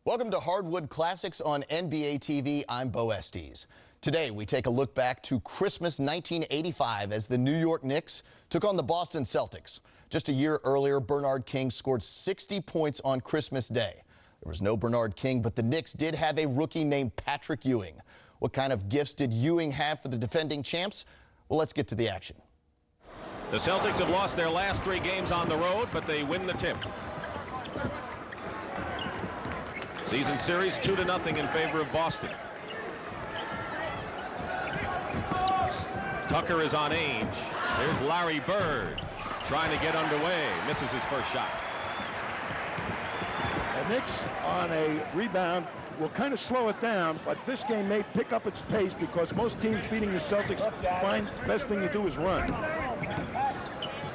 Welcome to Hardwood Classics on NBA TV. I'm Bo Estes. Today, we take a look back to Christmas 1985 as the New York Knicks took on the Boston Celtics. Just a year earlier, Bernard King scored 60 points on Christmas Day. There was no Bernard King, but the Knicks did have a rookie named Patrick Ewing. What kind of gifts did Ewing have for the defending champs? Well, let's get to the action. The Celtics have lost their last 3 games on the road, but they win the tip. Season series 2-0 in favor of Boston. Tucker is on Ainge. Here's Larry Bird trying to get underway. Misses his first shot. The Knicks on a rebound will kind of slow it down, but this game may pick up its pace because most teams beating the Celtics find the best thing to do is run.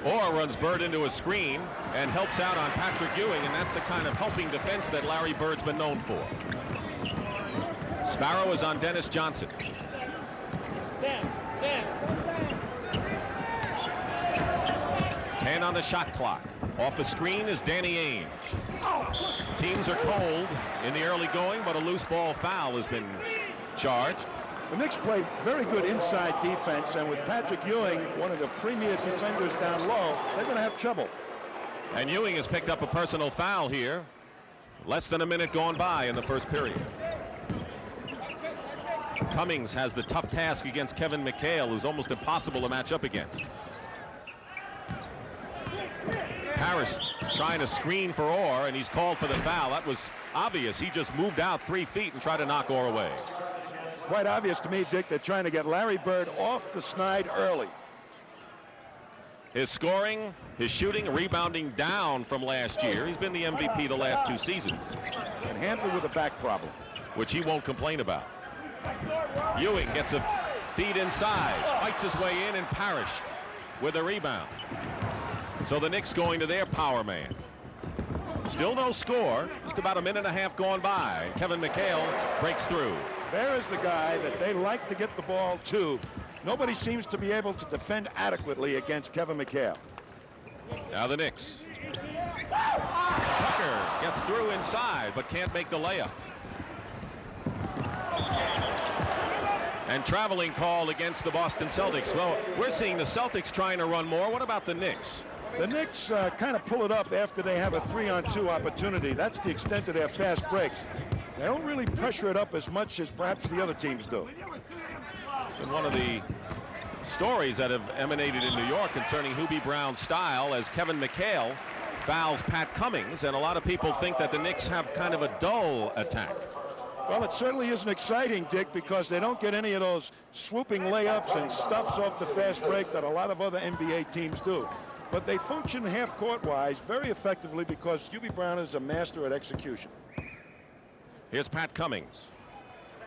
Orr runs Bird into a screen and helps out on Patrick Ewing, and that's the kind of helping defense that Larry Bird's been known for. Sparrow is on Dennis Johnson. 10 on the shot clock. Off the screen is Danny Ainge. Teams are cold in the early going, but a loose ball foul has been charged. The Knicks play very good inside defense, and with Patrick Ewing, one of the premier defenders down low, they're going to have trouble. And Ewing has picked up a personal foul here. Less than a minute gone by in the first period. Cummings has the tough task against Kevin McHale, who's almost impossible to match up against. Harris trying to screen for Orr, and he's called for the foul. That was obvious. He just moved out 3 feet and tried to knock Orr away. Quite obvious to me, Dick, they're trying to get Larry Bird off the snide early. His scoring, his shooting, rebounding down from last year. He's been the MVP the last 2 seasons. And handled with a back problem, which he won't complain about. Ewing gets a feed inside, fights his way in, and Parrish with a rebound. So the Knicks going to their power man. Still no score, just about a minute and a half gone by. Kevin McHale breaks through. There is the guy that they like to get the ball to. Nobody seems to be able to defend adequately against Kevin McHale. Now the Knicks. Tucker gets through inside, but can't make the layup. And traveling call against the Boston Celtics. Well, we're seeing the Celtics trying to run more. What about the Knicks? The Knicks kind of pull it up after they have a 3-on-2 opportunity. That's the extent of their fast breaks. They don't really pressure it up as much as perhaps the other teams do. It's been one of the stories that have emanated in New York concerning Hubie Brown's style, as Kevin McHale fouls Pat Cummings, and a lot of people think that the Knicks have kind of a dull attack. Well, it certainly isn't exciting, Dick, because they don't get any of those swooping layups and stuffs off the fast break that a lot of other NBA teams do. But they function half-court-wise very effectively because Hubie Brown is a master at execution. Here's Pat Cummings.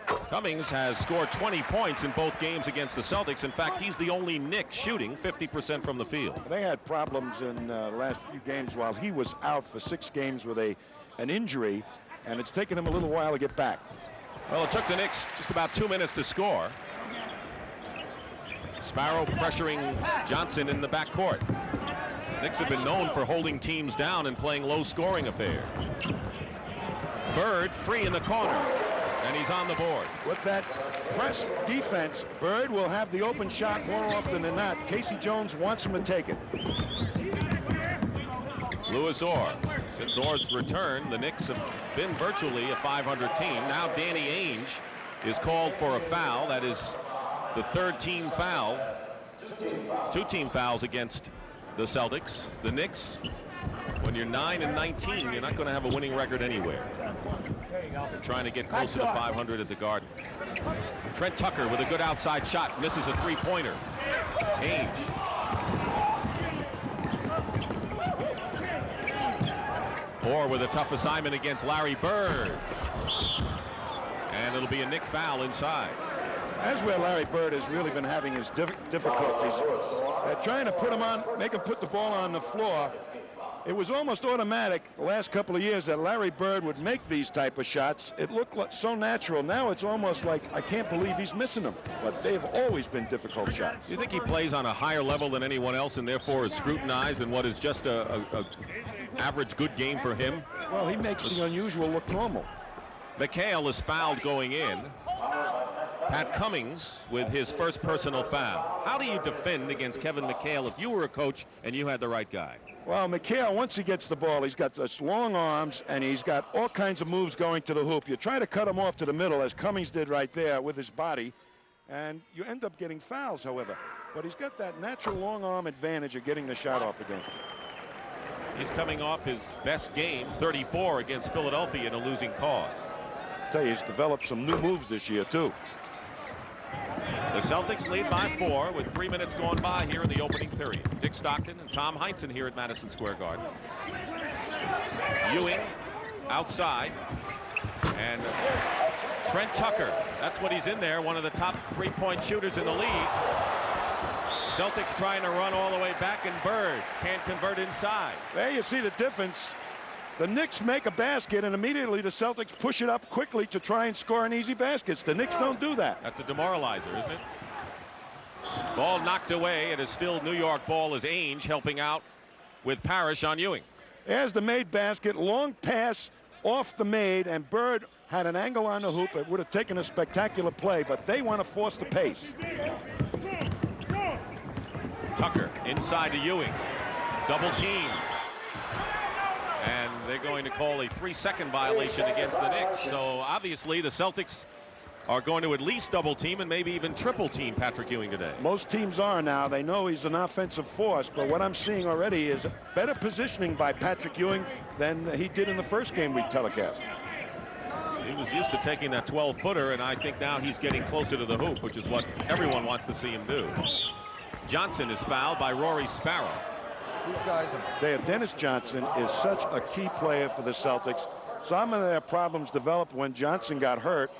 Cummings has scored 20 points in both games against the Celtics. In fact, he's the only Knick shooting 50% from the field. They had problems in the last few games while he was out for 6 games with an injury, and it's taken him a little while to get back. Well, it took the Knicks just about 2 minutes to score. Sparrow pressuring Johnson in the backcourt. Knicks have been known for holding teams down and playing low-scoring affairs. Bird free in the corner, and he's on the board. With that press defense, Bird will have the open shot more often than not. Casey Jones wants him to take it. Louis Orr. Since Orr's return, the Knicks have been virtually a 500 team. Now Danny Ainge is called for a foul. That is the 3rd team foul. 2 team fouls against the Celtics. The Knicks, when you're 9-19, you're not going to have a winning record anywhere. They're trying to get closer to 500 at the Garden. Trent Tucker with a good outside shot, misses a 3-pointer. Ainge. Orr with a tough assignment against Larry Bird. And it'll be a Knick foul inside. That's where Larry Bird has really been having his difficulties. They're trying to put him on, make him put the ball on the floor. It was almost automatic the last couple of years that Larry Bird would make these type of shots. It looked like so natural. Now it's almost like I can't believe he's missing them. But they've always been difficult shots. Do you think he plays on a higher level than anyone else and therefore is scrutinized in what is just a average good game for him? Well, he makes the unusual look normal. McHale is fouled going in. Pat Cummings with his first personal foul. How do you defend against Kevin McHale if you were a coach and you had the right guy? Well, McHale, once he gets the ball, he's got such long arms, and he's got all kinds of moves going to the hoop. You try to cut him off to the middle, as Cummings did right there with his body, and you end up getting fouls, however. But he's got that natural long arm advantage of getting the shot off against him. He's coming off his best game, 34 against Philadelphia in a losing cause. I tell you, he's developed some new moves this year, too. The Celtics lead by 4 with 3 minutes going by here in the opening period. Dick Stockton and Tom Heinsohn here at Madison Square Garden. Ewing outside, and Trent Tucker, that's what he's in there, one of the top three-point shooters in the league. Celtics trying to run all the way back, and Bird can't convert inside. There you see the difference. The Knicks make a basket, and immediately the Celtics push it up quickly to try and score an easy baskets. The Knicks don't do that. That's a demoralizer, isn't it? Ball knocked away. It is still New York ball as Ainge helping out with Parrish on Ewing. There's the made basket, long pass off the made, and Bird had an angle on the hoop. It would have taken a spectacular play, but they want to force the pace. Tucker inside to Ewing. Double team. And they're going to call a 3-second violation against the Knicks. So obviously the Celtics are going to at least double team and maybe even triple team Patrick Ewing today. Most teams are now. They know he's an offensive force, but what I'm seeing already is better positioning by Patrick Ewing than he did in the first game we telecast. He was used to taking that 12-footer, and I think now he's getting closer to the hoop, which is what everyone wants to see him do. Johnson is fouled by Rory Sparrow. Dennis Johnson is such a key player for the Celtics. Some of their problems developed when Johnson got hurt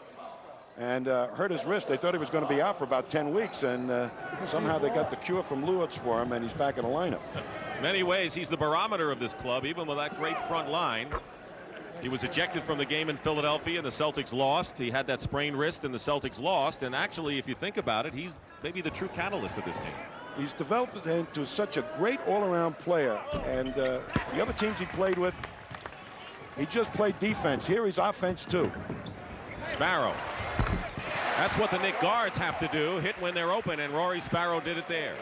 and hurt his wrist. They thought he was going to be out for about 10 weeks, and somehow they got the cure from Lewis for him, and he's back in the lineup. In many ways, he's the barometer of this club, even with that great front line. He was ejected from the game in Philadelphia, and the Celtics lost. He had that sprained wrist, and the Celtics lost. And actually, if you think about it, he's maybe the true catalyst of this team. He's developed into such a great all-around player, and the other teams he played with, he just played defense. Here he's offense too. Sparrow. That's what the Knick guards have to do, hit when they're open, and Rory Sparrow did it there.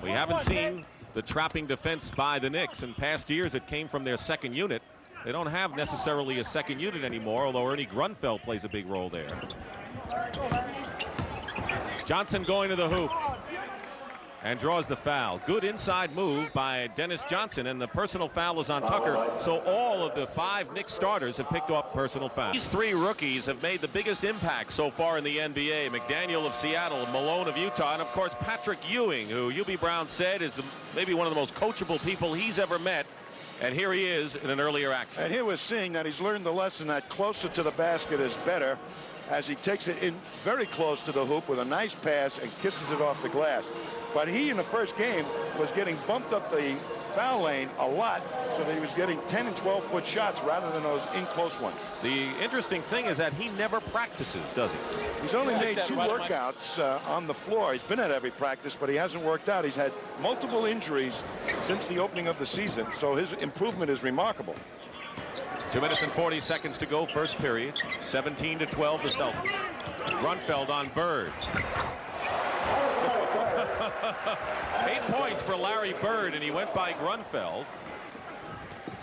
We haven't seen the trapping defense by the Knicks. In past years, it came from their second unit. They don't have necessarily a second unit anymore, although Ernie Grunfeld plays a big role there. Johnson going to the hoop and draws the foul. Good inside move by Dennis Johnson, and the personal foul is on Tucker. So all of the 5 Knicks starters have picked up personal fouls. These 3 rookies have made the biggest impact so far in the NBA. McDaniel of Seattle, Malone of Utah, and of course Patrick Ewing, who Hubie Brown said is maybe one of the most coachable people he's ever met. And here he is in an earlier action. And here we're seeing that he's learned the lesson that closer to the basket is better, as he takes it in very close to the hoop with a nice pass and kisses it off the glass. But he, in the first game, was getting bumped up the foul lane a lot, so that he was getting 10 and 12-foot shots rather than those in-close ones. The interesting thing is that he never practices, does he? He's only made 2 workouts on the floor. He's been at every practice, but he hasn't worked out. He's had multiple injuries since the opening of the season, so his improvement is remarkable. 2 minutes and 40 seconds to go, first period. 17-12 the Celtics. Grunfeld on Bird. 8 points for Larry Bird, and he went by Grunfeld.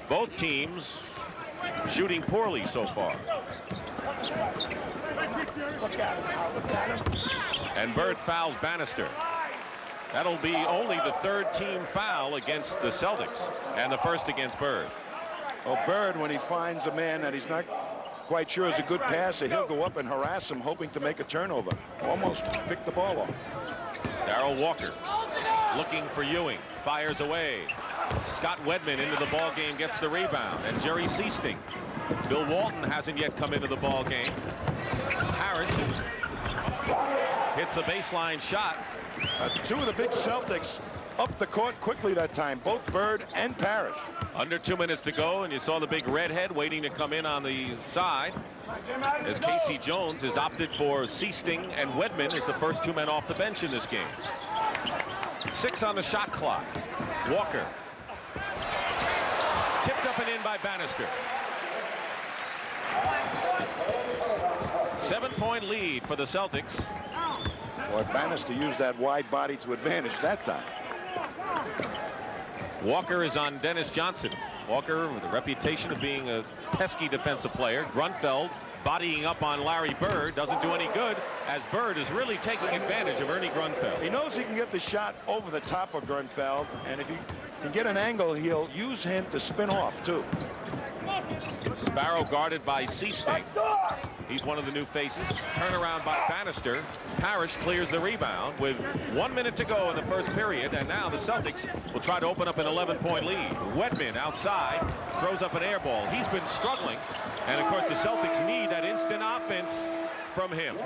Both teams shooting poorly so far. And Bird fouls Bannister. That'll be only the 3rd team foul against the Celtics, and the 1st against Bird. Well, Bird, when he finds a man that he's not quite sure is a good passer, he'll go up and harass him, hoping to make a turnover. Almost picked the ball off. Darrell Walker looking for Ewing, fires away. Scott Wedman into the ball game, gets the rebound, and Jerry Seasting. Bill Walton hasn't yet come into the ball game. Harris hits a baseline shot. 2 of the big Celtics up the court quickly that time, both Bird and Parrish. Under 2 minutes to go, and you saw the big redhead waiting to come in on the side, as Casey Jones has opted for Seasting, and Wedman is the first 2 men off the bench in this game. 6 on the shot clock. Walker tipped up and in by Bannister. 7-point lead for the Celtics. Boy, Bannister used that wide body to advantage that time. Walker is on Dennis Johnson. Walker with a reputation of being a pesky defensive player. Grunfeld bodying up on Larry Bird doesn't do any good, as Bird is really taking advantage of Ernie Grunfeld. He knows he can get the shot over the top of Grunfeld, and if he can get an angle, he'll use him to spin off too. Sparrow guarded by Seasting. He's one of the new faces. Turnaround by Bannister. Parrish clears the rebound with 1 minute to go in the first period, and now the Celtics will try to open up an 11-point lead. Wedman outside throws up an air ball. He's been struggling, and of course the Celtics need that instant offense from him.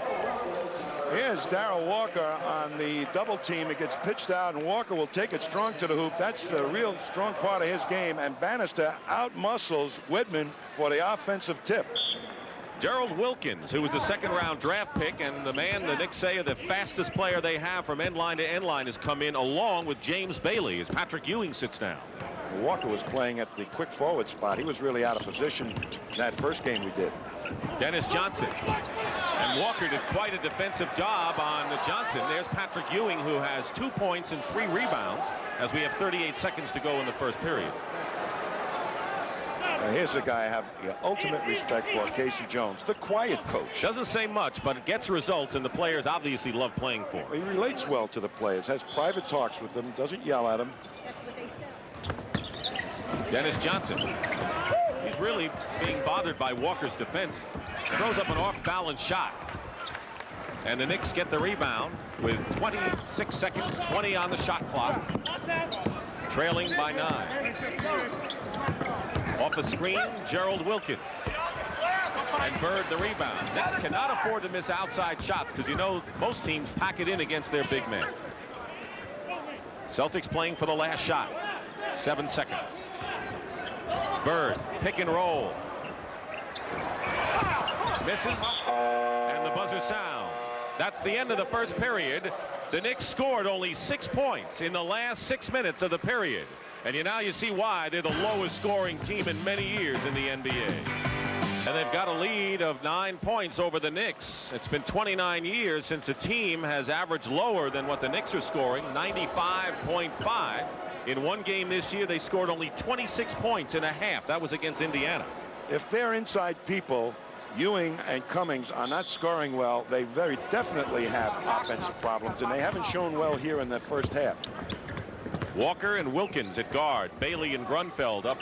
Here's Darrell Walker on the double team. It gets pitched out, and Walker will take it strong to the hoop. That's the real strong part of his game, and Bannister out-muscles Wedman for the offensive tip. Gerald Wilkins, who was the second-round draft pick, and the man the Knicks say are the fastest player they have from end line to end line, has come in along with James Bailey as Patrick Ewing sits down. Walker was playing at the quick forward spot. He was really out of position in that first game we did. Dennis Johnson. And Walker did quite a defensive job on Johnson. There's Patrick Ewing, who has 2 points and 3 rebounds as we have 38 seconds to go in the first period. Here's a guy I have the ultimate respect for, Casey Jones, the quiet coach. Doesn't say much, but it gets results, and the players obviously love playing for him. He relates well to the players, has private talks with them, doesn't yell at them. That's what they said. Dennis Johnson. He's really being bothered by Walker's defense. Throws up an off-balance shot. And the Knicks get the rebound with 26 seconds, 20 on the shot clock. Trailing by 9. Off a screen, Gerald Wilkins. And Bird the rebound. Knicks cannot afford to miss outside shots because you know most teams pack it in against their big man. Celtics playing for the last shot. 7 seconds. Bird, pick and roll. Misses, and the buzzer sounds. That's the end of the first period. The Knicks scored only 6 points in the last 6 minutes of the period. And now you see why they're the lowest scoring team in many years in the NBA. And they've got a lead of 9 points over the Knicks. It's been 29 years since a team has averaged lower than what the Knicks are scoring, 95.5. In one game this year, they scored only 26 points in a half. That was against Indiana. If they're inside people, Ewing and Cummings are not scoring well, they very definitely have offensive problems, and they haven't shown well here in the first half. Walker and Wilkins at guard. Bailey and Grunfeld up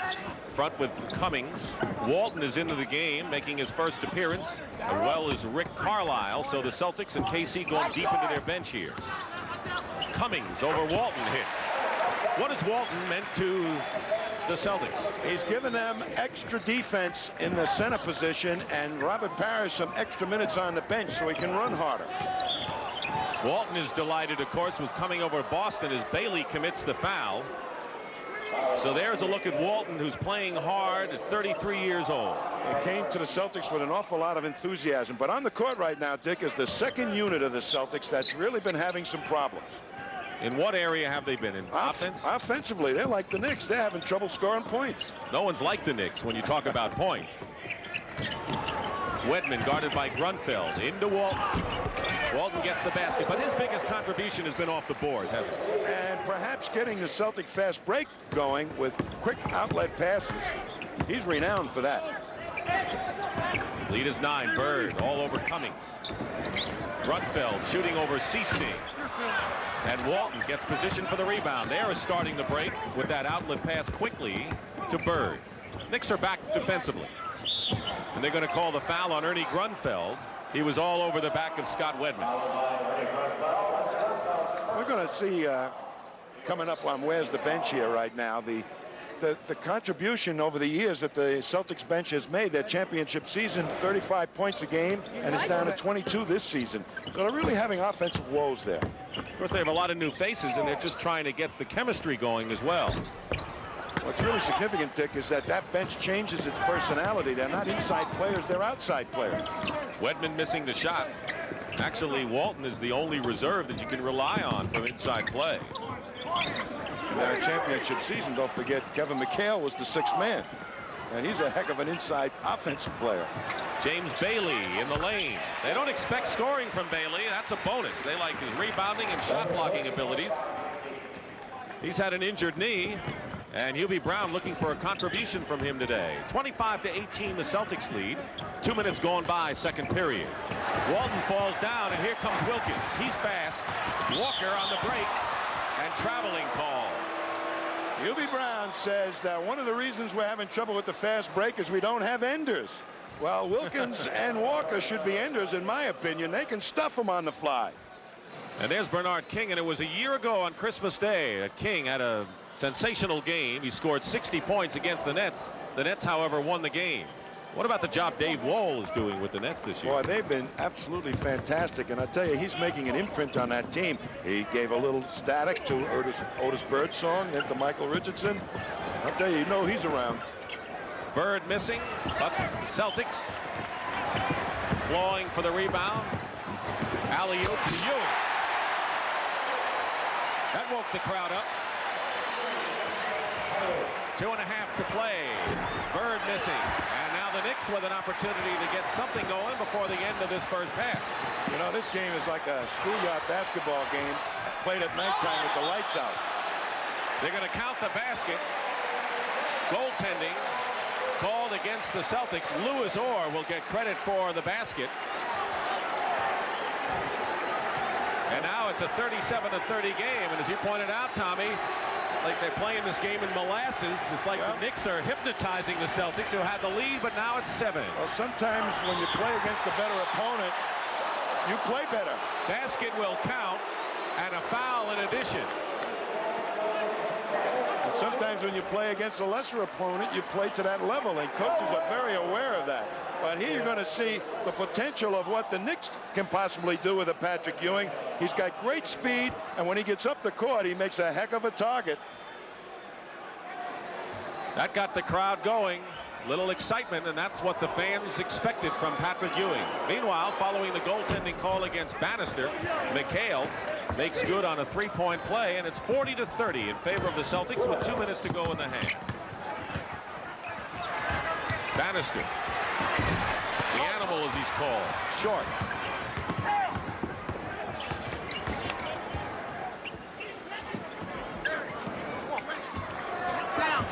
front with Cummings. Walton is into the game, making his first appearance, as well as Rick Carlisle. So the Celtics and KC going deep into their bench here. Cummings over Walton hits. What has Walton meant to the Celtics? He's given them extra defense in the center position, and Robert Parrish some extra minutes on the bench so he can run harder. Walton is delighted, of course, was coming over Boston as Bailey commits the foul. So there's a look at Walton, who's playing hard at 33 years old. He came to the Celtics with an awful lot of enthusiasm, but on the court right now, Dick, is the second unit of the Celtics that's really been having some problems. In what area have they been in? Offense? Offensively, they're like the Knicks. They're having trouble scoring points. No one's like the Knicks when you talk about points. Wedman guarded by Grunfeld. Into Walton. Walton gets the basket, but his biggest contribution has been off the boards, hasn't it? And perhaps getting the Celtic fast break going with quick outlet passes. He's renowned for that. Lead is 9. Bird all over Cummings. Grunfeld shooting over Seasting. And Walton gets position for the rebound. They are starting the break with that outlet pass quickly to Bird. Knicks are back defensively. And they're going to call the foul on Ernie Grunfeld. He was all over the back of Scott Wedman. We're going to see coming up on Where's the Bench here right now, the contribution over the years that the Celtics bench has made. Their championship season, 35 points a game, and it's down to 22 this season. So they're really having offensive woes there. Of course, they have a lot of new faces, and they're just trying to get the chemistry going as well. What's really significant, Dick, is that bench changes its personality. They're not inside players, they're outside players. Wedman missing the shot. Actually, Walton is the only reserve that you can rely on from inside play. In their championship season, don't forget, Kevin McHale was the 6th man. And he's a heck of an inside offensive player. James Bailey in the lane. They don't expect scoring from Bailey. That's a bonus. They like his rebounding and shot blocking abilities. He's had an injured knee, and Hubie Brown looking for a contribution from him today. 25-18 the Celtics lead. 2 minutes gone by, second period. Walton falls down, and here comes Wilkins. He's fast. Walker on the break, and traveling call. Hubie Brown says that one of the reasons we're having trouble with the fast break is we don't have enders. Well, Wilkins and Walker should be enders, in my opinion. They can stuff them on the fly. And there's Bernard King, and it was a year ago on Christmas Day that King had a sensational game. He scored 60 points against the Nets. The Nets, however, won the game. What about the job Dave Wall is doing with the Nets this year? Boy, they've been absolutely fantastic, and I tell you, he's making an imprint on that team. He gave a little static to Otis Bird's song, then to Michael Richardson. I'll tell you, he's around. Bird missing, but the Celtics clawing for the rebound. Alley-oop to Ewing. That woke the crowd up. 2.5 to play. Bird missing. And now the Knicks with an opportunity to get something going before the end of this first half. This game is like a schoolyard basketball game played at nighttime with the lights out. They're going to count the basket. Goaltending called against the Celtics. Lewis Orr will get credit for the basket. And now it's a 37-30 game. And as you pointed out, Tommy, like they're playing this game in molasses. It's like the Knicks are hypnotizing the Celtics, who had the lead, but now it's 7. Well, sometimes when you play against a better opponent, you play better. Basket will count, and a foul in addition. And sometimes when you play against a lesser opponent, you play to that level, and coaches are very aware of that. But here you're going to see the potential of what the Knicks can possibly do with a Patrick Ewing. He's got great speed, and when he gets up the court, he makes a heck of a target. That got the crowd going. Little excitement, and that's what the fans expected from Patrick Ewing. Meanwhile, following the goaltending call against Bannister, McHale makes good on a three-point play, and it's 40-30 in favor of the Celtics with 2 minutes to go in the half. Bannister. The animal, as he's called. Short.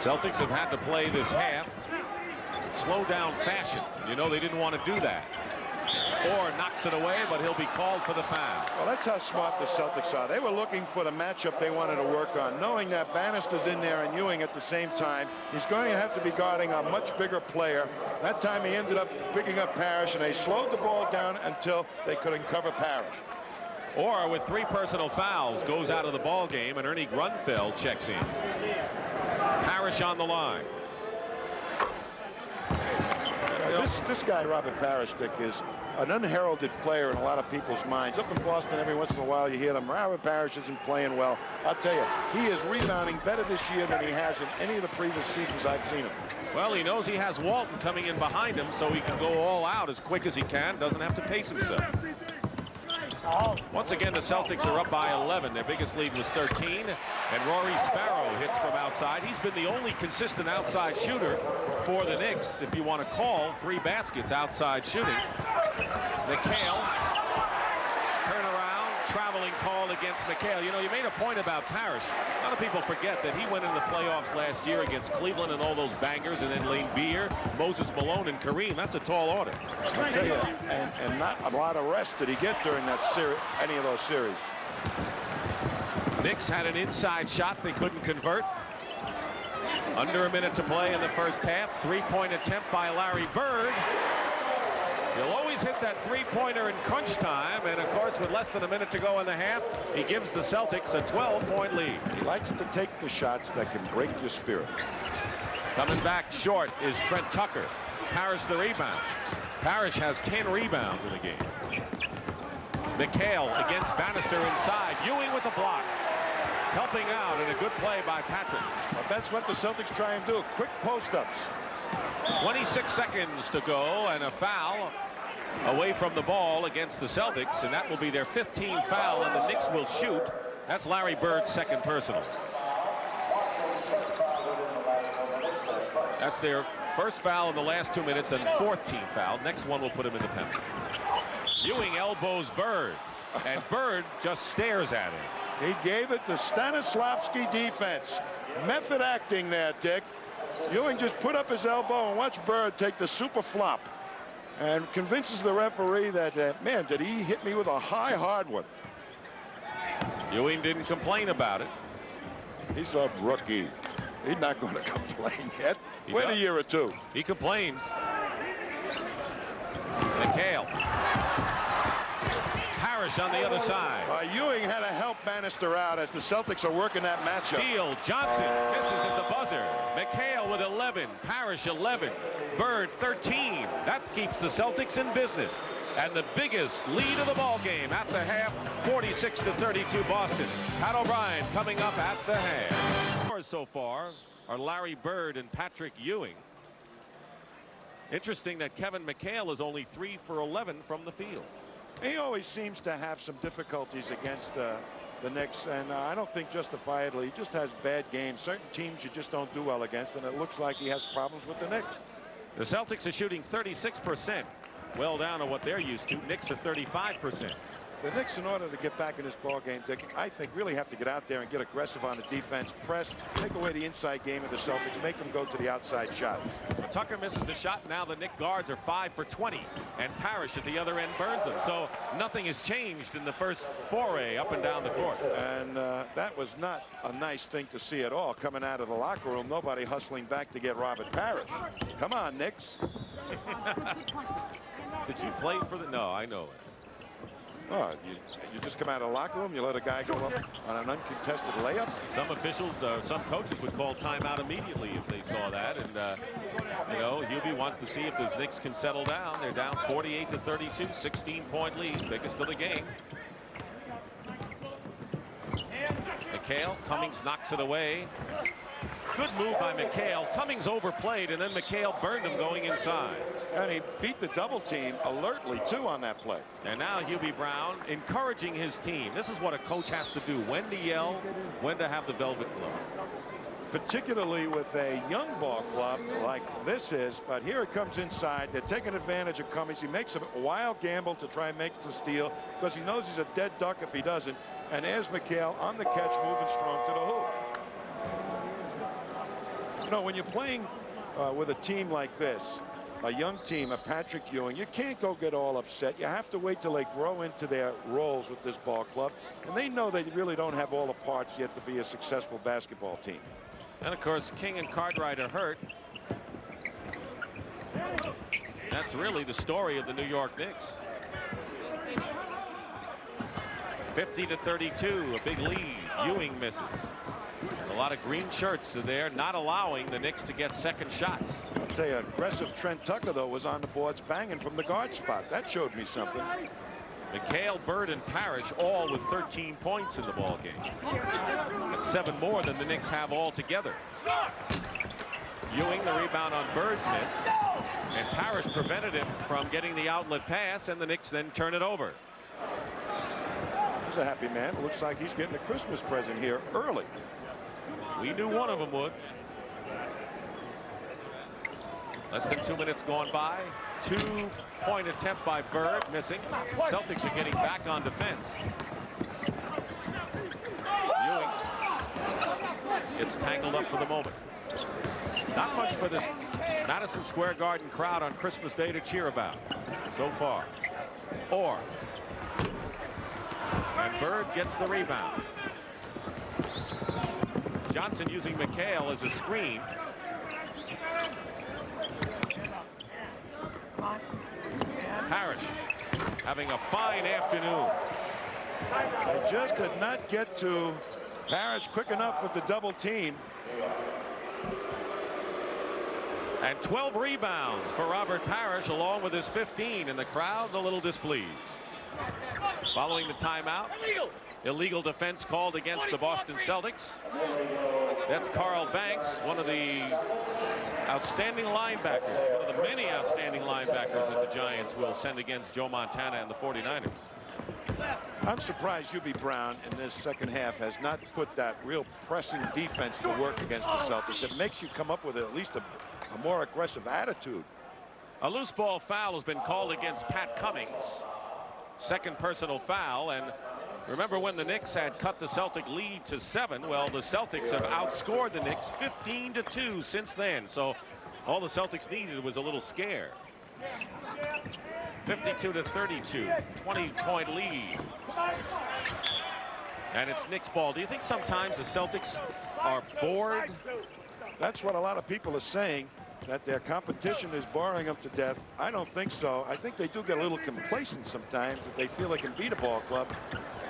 Celtics have had to play this half slow down fashion. They didn't want to do that. Orr knocks it away, but he'll be called for the foul. Well, that's how smart the Celtics are. They were looking for the matchup they wanted to work on, knowing that Bannister's in there and Ewing at the same time. He's going to have to be guarding a much bigger player. That time he ended up picking up Parrish, and they slowed the ball down until they couldn't cover Parrish. Orr, with 3 personal fouls, goes out of the ball game, and Ernie Grunfeld checks in. Parrish on the line. This guy, Robert Parrish, Dick, is an unheralded player in a lot of people's minds. Up in Boston, every once in a while you hear them, Robert Parrish isn't playing well. I'll tell you, he is rebounding better this year than he has in any of the previous seasons I've seen him. Well, he knows he has Walton coming in behind him, so he can go all out as quick as he can. Doesn't have to pace himself. Once again, the Celtics are up by 11. Their biggest lead was 13, and Rory Sparrow hits from outside. He's been the only consistent outside shooter for the Knicks, if you want to call 3 baskets outside shooting. McHale, turnaround, traveling call against McHale. You made a point about Parrish. A lot of people forget that he went in the playoffs last year against Cleveland and all those bangers, and then Lane Beer, Moses Malone, and Kareem. That's a tall order. I'll tell you, and not a lot of rest did he get during that series, any of those series. Knicks had an inside shot they couldn't convert. Under a minute to play in the first half. 3-point attempt by Larry Bird. He'll always hit that 3-pointer in crunch time, and of course with less than a minute to go in the half, he gives the Celtics a 12-point lead. He likes to take the shots that can break your spirit. Coming back short is Trent Tucker. Parrish the rebound. Parrish has 10 rebounds in the game. McHale against Bannister inside. Ewing with the block. Helping out, and a good play by Patrick. Well, that's what the Celtics try and do. Quick post-ups. 26 seconds to go, and a foul away from the ball against the Celtics, and that will be their 15th foul, and the Knicks will shoot. That's Larry Bird's second personal. That's their First foul in the last 2 minutes and fourth team foul. Next one will put him in the penalty. Ewing elbows Bird, and Bird just stares at him. He gave it to Stanislavski defense. Method acting there, Dick. Ewing just put up his elbow and watch Bird take the super flop and convinces the referee that, man, did he hit me with a high hard one. Ewing didn't complain about it. He's a rookie. He's not going to complain yet. Wait a year or two. He complains. McHale. Parrish on the other side. Ewing had to help Bannister out as the Celtics are working that matchup. Steele, Johnson misses at the buzzer. McHale with 11, Parrish 11, Bird 13. That keeps the Celtics in business. And the biggest lead of the ball game at the half, 46-32 Boston. Pat O'Brien coming up at the half. So far are Larry Bird and Patrick Ewing. Interesting that Kevin McHale is only 3 for 11 from the field. He always seems to have some difficulties against the Knicks, and I don't think justifiably. He just has bad games. Certain teams you just don't do well against, and it looks like he has problems with the Knicks. The Celtics are shooting 36%. Well down on what they're used to. Knicks are 35%. The Knicks, in order to get back in this ball game, Dick, I think really have to get out there and get aggressive on the defense, press, take away the inside game of the Celtics, make them go to the outside shots. Tucker misses the shot. Now the Knicks guards are 5 for 20, and Parrish at the other end burns them. So nothing has changed in the first foray up and down the court. And that was not a nice thing to see at all. Coming out of the locker room, nobody hustling back to get Robert Parrish. Come on, Knicks. Did you play for the? No, I know it. Oh, you just come out of the locker room, you let a guy go up on an uncontested layup. Some officials, some coaches would call timeout immediately if they saw that. And, you know, Hubie wants to see if the Knicks can settle down. They're down 48-32, 16-point lead, biggest of the game. McHale, Cummings knocks it away. Good move by McHale. Cummings overplayed, and then McHale burned him going inside. And he beat the double team alertly, too, on that play. And now Hubie Brown encouraging his team. This is what a coach has to do. When to yell, when to have the velvet glove. Particularly with a young ball club like this is. But here it comes inside. They're taking advantage of Cummings. He makes a wild gamble to try and make the steal because he knows he's a dead duck if he doesn't. And there's McHale on the catch, moving strong to the hoop. You know, when you're playing with a team like this, a young team, a Patrick Ewing, you can't go get all upset. You have to wait till they grow into their roles with this ball club. And they know they really don't have all the parts yet to be a successful basketball team. And, of course, King and Cartwright are hurt. That's really the story of the New York Knicks. 50-32, a big lead. Ewing misses. A lot of green shirts are there, not allowing the Knicks to get second shots. I'll tell you, aggressive Trent Tucker, though, was on the boards banging from the guard spot. That showed me something. McHale, Bird, and Parrish all with 13 points in the ball game. That's 7 more than the Knicks have all together. Ewing, the rebound on Bird's miss, and Parrish prevented him from getting the outlet pass, and the Knicks then turn it over. He's a happy man. It looks like he's getting a Christmas present here early. We knew one of them would. Less than 2 minutes gone by. 2-point attempt by Bird, missing. Celtics are getting back on defense. Ewing. It's tangled up for the moment. Not much for this Madison Square Garden crowd on Christmas Day to cheer about so far. Orr. And Bird gets the rebound. Johnson using McHale as a screen. Parrish having a fine afternoon. They just did not get to Parrish quick enough with the double team. And 12 rebounds for Robert Parrish, along with his 15, and the crowd a little displeased. Following the timeout, illegal defense called against the Boston Celtics. That's Carl Banks, one of the outstanding linebackers, one of the many outstanding linebackers that the Giants will send against Joe Montana and the 49ers. I'm surprised Hubie Brown in this second half has not put that real pressing defense to work against the Celtics. It makes you come up with at least a more aggressive attitude. A loose ball foul has been called against Pat Cummings. Second personal foul, and remember when the Knicks had cut the Celtic lead to 7? Well, the Celtics have outscored the Knicks 15-2 since then. So all the Celtics needed was a little scare. 52-32, 20-point lead. And it's Knicks ball. Do you think sometimes the Celtics are bored? That's what a lot of people are saying, that their competition is boring them to death. I don't think so. I think they do get a little complacent sometimes, that they feel they can beat a ball club.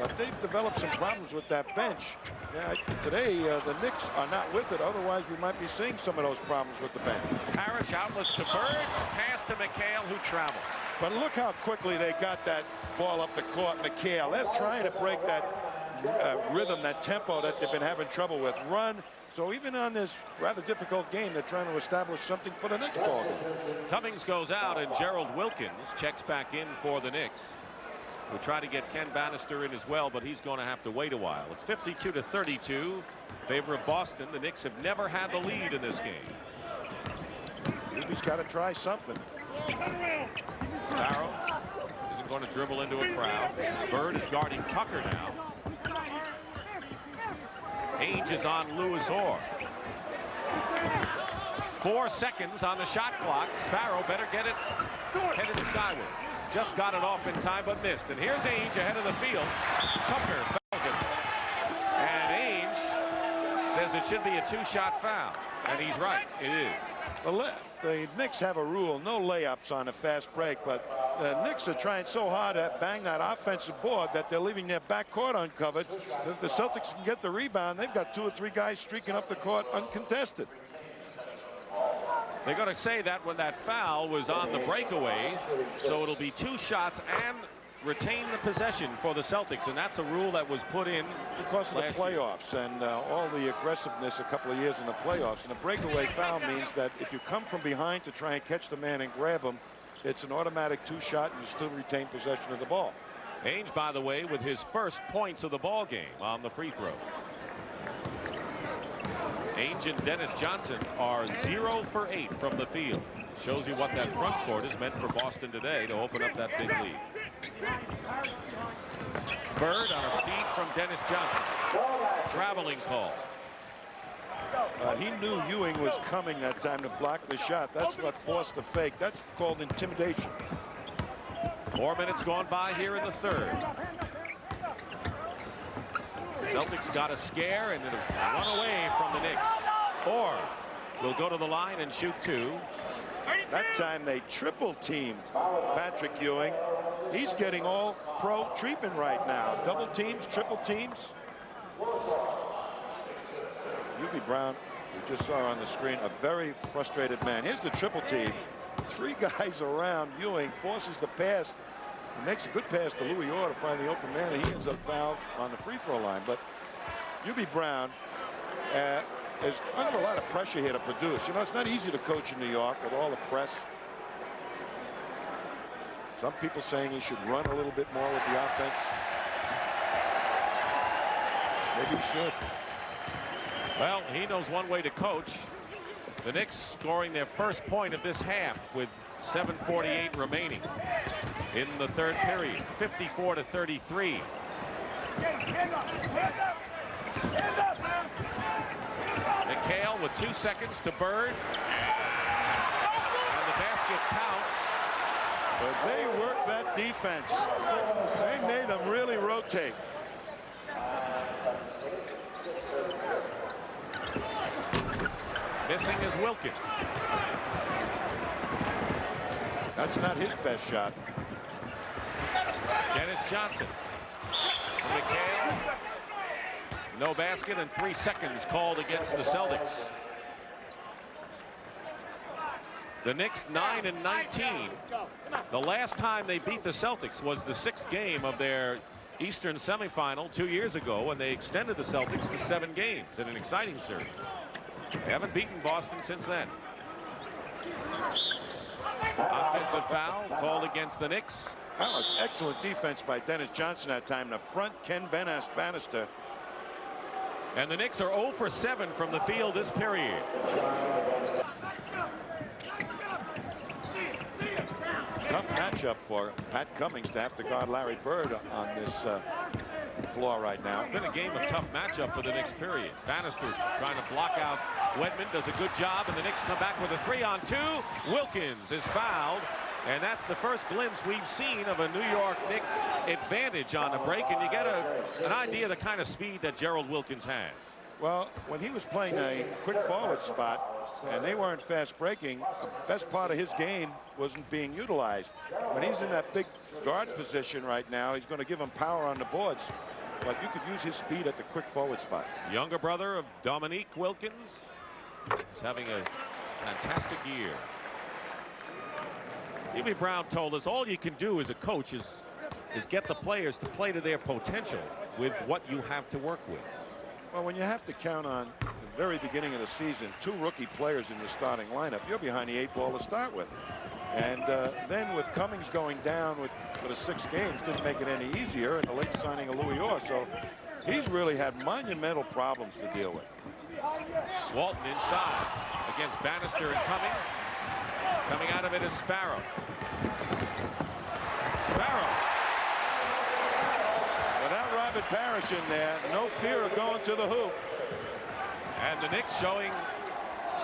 But they've developed some problems with that bench. Yeah, today, the Knicks are not with it. Otherwise, we might be seeing some of those problems with the bench. Parrish outlets to Bird. Pass to McHale, who travels. But look how quickly they got that ball up the court. McHale, they're trying to break that rhythm, that tempo that they've been having trouble with. Run. So even on this rather difficult game, they're trying to establish something for the next ball game. Cummings goes out, and Gerald Wilkins checks back in for the Knicks. We'll try to get Ken Bannister in as well, but he's going to have to wait a while. It's 52-32 in favor of Boston. The Knicks have never had the lead in this game. He's got to try something. Sparrow isn't going to dribble into a crowd. Bird is guarding Tucker now. Ainge is on Lewis Orr. 4 seconds on the shot clock. Sparrow better get it headed skyward. Just got it off in time, but missed. And here's Ainge ahead of the field. Tucker fouls it. And Ainge says it should be a 2-shot foul. And he's right. It is. The Knicks have a rule, no layups on a fast break, but the Knicks are trying so hard to bang that offensive board that they're leaving their backcourt uncovered. If the Celtics can get the rebound, they've got 2 or 3 guys streaking up the court uncontested. They're going to say that when that foul was on the breakaway, so it'll be 2 shots and retain the possession for the Celtics, and that's a rule that was put in because of the playoffs and all the aggressiveness a couple of years in the playoffs. And a breakaway foul means that if you come from behind to try and catch the man and grab him, it's an automatic 2-shot and you still retain possession of the ball. Ainge, by the way, with his first points of the ball game on the free throw. Ainge and Dennis Johnson are 0 for 8 from the field. Shows you what that front court has meant for Boston today to open up that big lead. Bird on a feed from Dennis Johnson. Traveling call. He knew Ewing was coming that time to block the shot. That's what forced the fake. That's called intimidation. 4 minutes gone by here in the third. Celtics got a scare and it'll run away from the Knicks. Or will go to the line and shoot 2. That time they triple teamed Patrick Ewing. He's getting all pro treatment right now. Double teams, triple teams. Hubie Brown, we just saw on the screen, a very frustrated man. Here's the triple team. 3 guys around Ewing, forces the pass. He makes a good pass to Louis Orr to find the open man, and he ends up fouled on the free throw line. But Hubie Brown is under a lot of pressure here to produce. You know, it's not easy to coach in New York with all the press. Some people saying he should run a little bit more with the offense. Maybe he should. Well, he knows one way to coach. The Knicks scoring their first point of this half with 7:48 remaining in the third period. 54-33. McHale with 2 seconds to Bird. And the basket counts. But they worked that defense. They made them really rotate. Missing is Wilkins. That's not his best shot. Dennis Johnson. McHale. No basket and 3 seconds called against the Celtics. The Knicks 9-19. The last time they beat the Celtics was the 6th game of their Eastern semifinal 2 years ago, when they extended the Celtics to 7 games in an exciting series. They haven't beaten Boston since then. Offensive foul called against the Knicks. That was excellent defense by Dennis Johnson that time. The front Ken Bannister. And the Knicks are 0 for 7 from the field this period. matchup for Pat Cummings to have to guard Larry Bird on this floor right now. It's been a game of tough matchup for the Knicks, period. Bannister trying to block out Wedman, does a good job, and the Knicks come back with a 3-on-2. Wilkins is fouled, and that's the first glimpse we've seen of a New York Knicks advantage on the break, and you get an idea of the kind of speed that Gerald Wilkins has. Well, when he was playing a quick forward spot and they weren't fast breaking, the best part of his game wasn't being utilized. When he's in that big guard position right now, he's going to give him power on the boards, but you could use his speed at the quick forward spot. Younger brother of Dominique Wilkins is having a fantastic year. Jimmy Brown told us all you can do as a coach is get the players to play to their potential with what you have to work with. Well, when you have to count on the very beginning of the season, 2 rookie players in the starting lineup, you're behind the 8 ball to start with. And then with Cummings going down for the 6 games, didn't make it any easier, and the late signing of Louis Orr. So he's really had monumental problems to deal with. Walton inside against Bannister and Cummings. Coming out of it is Sparrow. Sparrow. Without Robert Parrish in there, no fear of going to the hoop. And the Knicks showing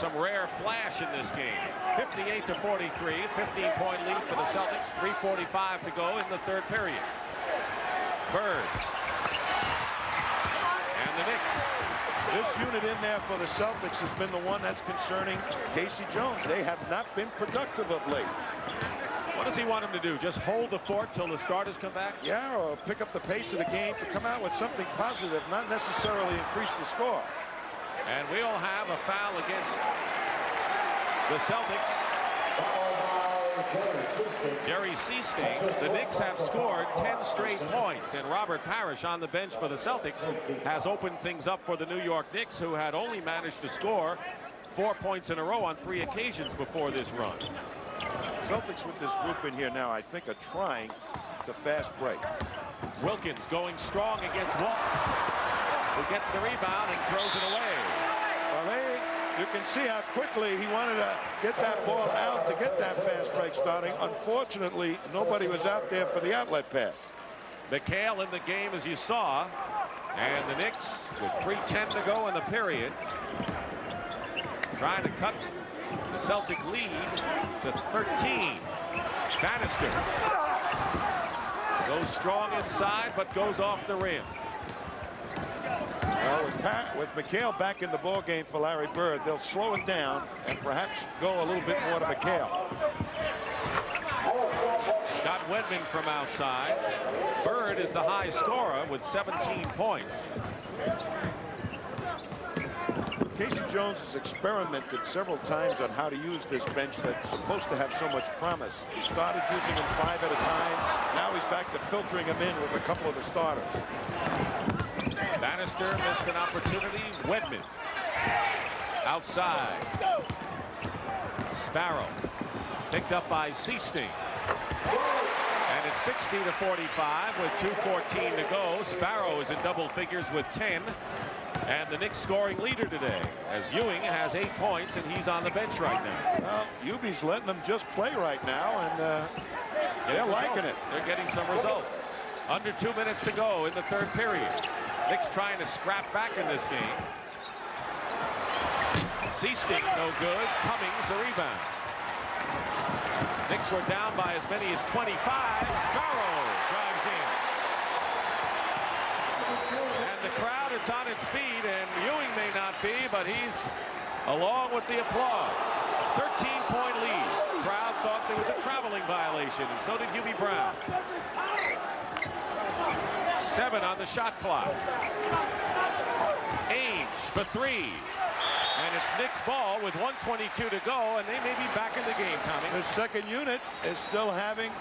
some rare flash in this game. 58-43, 15-point lead for the Celtics. 3:45 to go in the 3rd period. Bird. And the Knicks. This unit in there for the Celtics has been the one that's concerning Casey Jones. They have not been productive of late. What does he want him to do? Just hold the fort till the starters come back? Yeah, or pick up the pace of the game to come out with something positive, not necessarily increase the score. And we'll have a foul against the Celtics. Jerry Seasting. The Knicks have scored 10 straight points, and Robert Parrish on the bench for the Celtics has opened things up for the New York Knicks, who had only managed to score 4 points in a row on 3 occasions before this run. Celtics with this group in here now, I think, are trying to fast break. Wilkins going strong against Walton, who gets the rebound and throws it away. Well, you can see how quickly he wanted to get that ball out to get that fast break starting. Unfortunately, nobody was out there for the outlet pass. McHale in the game, as you saw, and the Knicks with 3:10 to go in the period, trying to cut the Celtic lead to 13. Bannister goes strong inside, but goes off the rim. Well, with McHale back in the ball game for Larry Bird, they'll slow it down and perhaps go a little bit more to McHale. Scott Wedman from outside. Bird is the high scorer with 17 points. Casey Jones has experimented several times on how to use this bench that's supposed to have so much promise. He started using them 5 at a time. Now he's back to filtering them in with a couple of the starters. Bannister missed an opportunity. Wedman outside. Sparrow picked up by Seasting. And it's 60-45 with 2:14 to go. Sparrow is in double figures with 10. And the Knicks scoring leader today, as Ewing has 8 points and he's on the bench right now. Well, Ewing's letting them just play right now, and they're liking it. They're getting some results. Under 2 minutes to go in the 3rd period. Knicks trying to scrap back in this game. Seasting no good. Cummings the rebound. Knicks were down by as many as 25. Sparrow drives in. And the crowd is on its feet, and Ewing may not be, but he's along with the applause. 13-point lead. Crowd thought there was a traveling violation, and so did Hubie Brown. 7 on the shot clock. Ainge for 3. And it's Knicks ball with 1:22 to go, and they may be back in the game, Tommy. The second unit is still having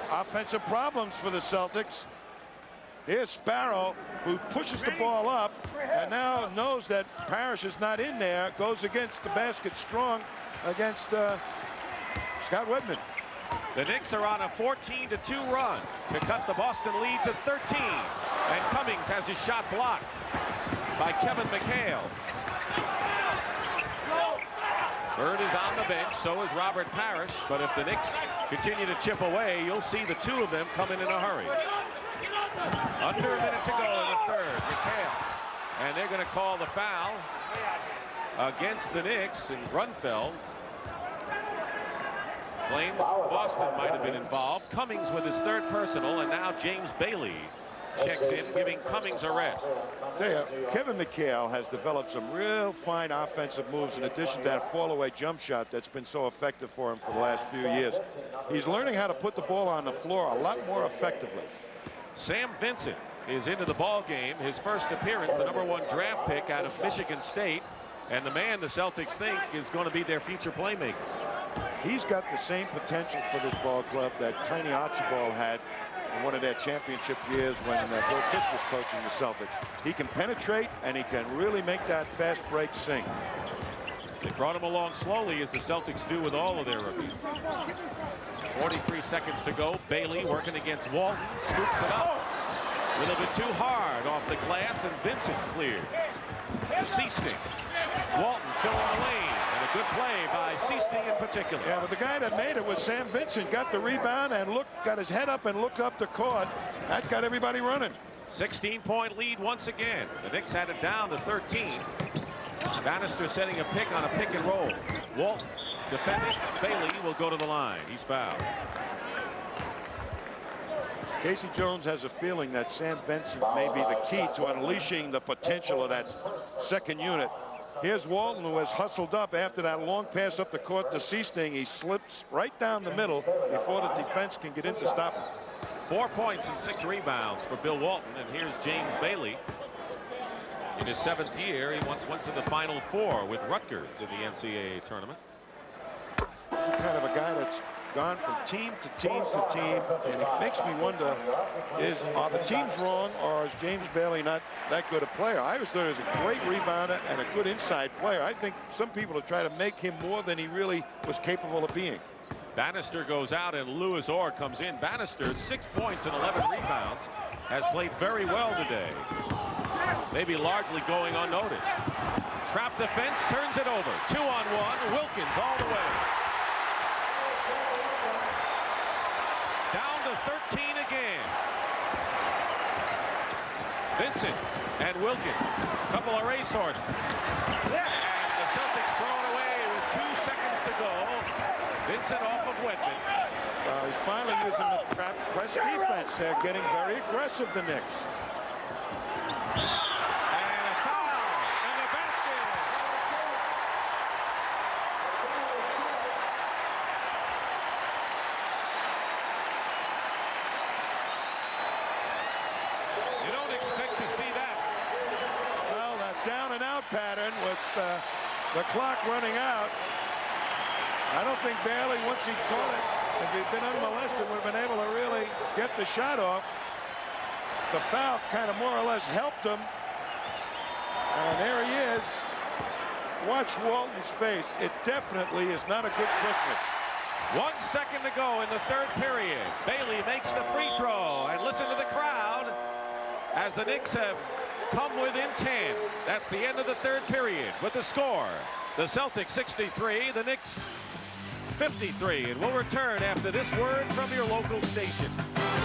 offensive problems for the Celtics. Here's Sparrow, who pushes the ball up and now knows that Parrish is not in there, goes against the basket strong against Scott Wedman. The Knicks are on a 14-2 run to cut the Boston lead to 13. And Cummings has his shot blocked by Kevin McHale. Bird is on the bench, so is Robert Parrish, but if the Knicks continue to chip away, you'll see the two of them coming in a hurry. Under a minute to go in the third. McHale. And they're going to call the foul against the Knicks, and Grunfeld claims Boston might have been involved. Cummings with his third personal, and now James Bailey checks in, giving Cummings a rest. Kevin McHale has developed some real fine offensive moves in addition to that fall-away jump shot that's been so effective for him for the last few years. He's learning how to put the ball on the floor a lot more effectively. Sam Vincent is into the ball game. His first appearance, the #1 draft pick out of Michigan State, and the man the Celtics think is going to be their future playmaker. He's got the same potential for this ball club that Tiny Archibald had in one of their championship years when Bill Fitz was coaching the Celtics. He can penetrate, and he can really make that fast break sing. They brought him along slowly, as the Celtics do with all of their rookies. 43 seconds to go. Bailey working against Walton, scoops it up. A little bit too hard off the glass, and Vincent clears. The Seasting. Walton filling the lane, and a good play by Seasting in particular. Yeah, but the guy that made it was Sam Vincent. Got the rebound and got his head up and looked up the court. That got everybody running. 16-point lead once again. The Knicks had it down to 13. Bannister setting a pick on a pick and roll. Walton defending. Bailey will go to the line. He's fouled. Casey Jones has a feeling that Sam Vincent may be the key to unleashing the potential of that second unit. Here's Walton, who has hustled up after that long pass up the court to Seasting. He slips right down the middle before the defense can get in to stop him. 4 points and 6 rebounds for Bill Walton. And here's James Bailey. In his 7th year, he once went to the Final Four with Rutgers in the NCAA tournament. He's the kind of a guy that's gone from team to team to team, and it makes me wonder, are the teams wrong, or is James Bailey not that good a player? I always thought he was a great rebounder and a good inside player. I think some people are trying to make him more than he really was capable of being. Bannister goes out, and Louis Orr comes in. Bannister, 6 points and 11 rebounds, has played very well today. Maybe largely going unnoticed. Trap defense, turns it over. 2-on-1, Wilkins all the way. Down to 13 again. Vincent and Wilkins, couple of racehorses. And the Celtics throw it away with 2 seconds to go. Vincent off of Whitman. Well, he's finally using the trap press defense. They're getting very aggressive, the Knicks. And a foul in the basket. You don't expect to see that. Well, that down and out pattern with the clock running out. I don't think Bailey, once he caught it, if he'd been unmolested, would have been able to really get the shot off. The foul kind of more or less helped him. And there he is. Watch Walton's face. It definitely is not a good Christmas. 1 second to go in the third period. Bailey makes the free throw, and listen to the crowd as the Knicks have come within 10. That's the end of the third period with the score. The Celtics 63, the Knicks 53, and we'll return after this word from your local station.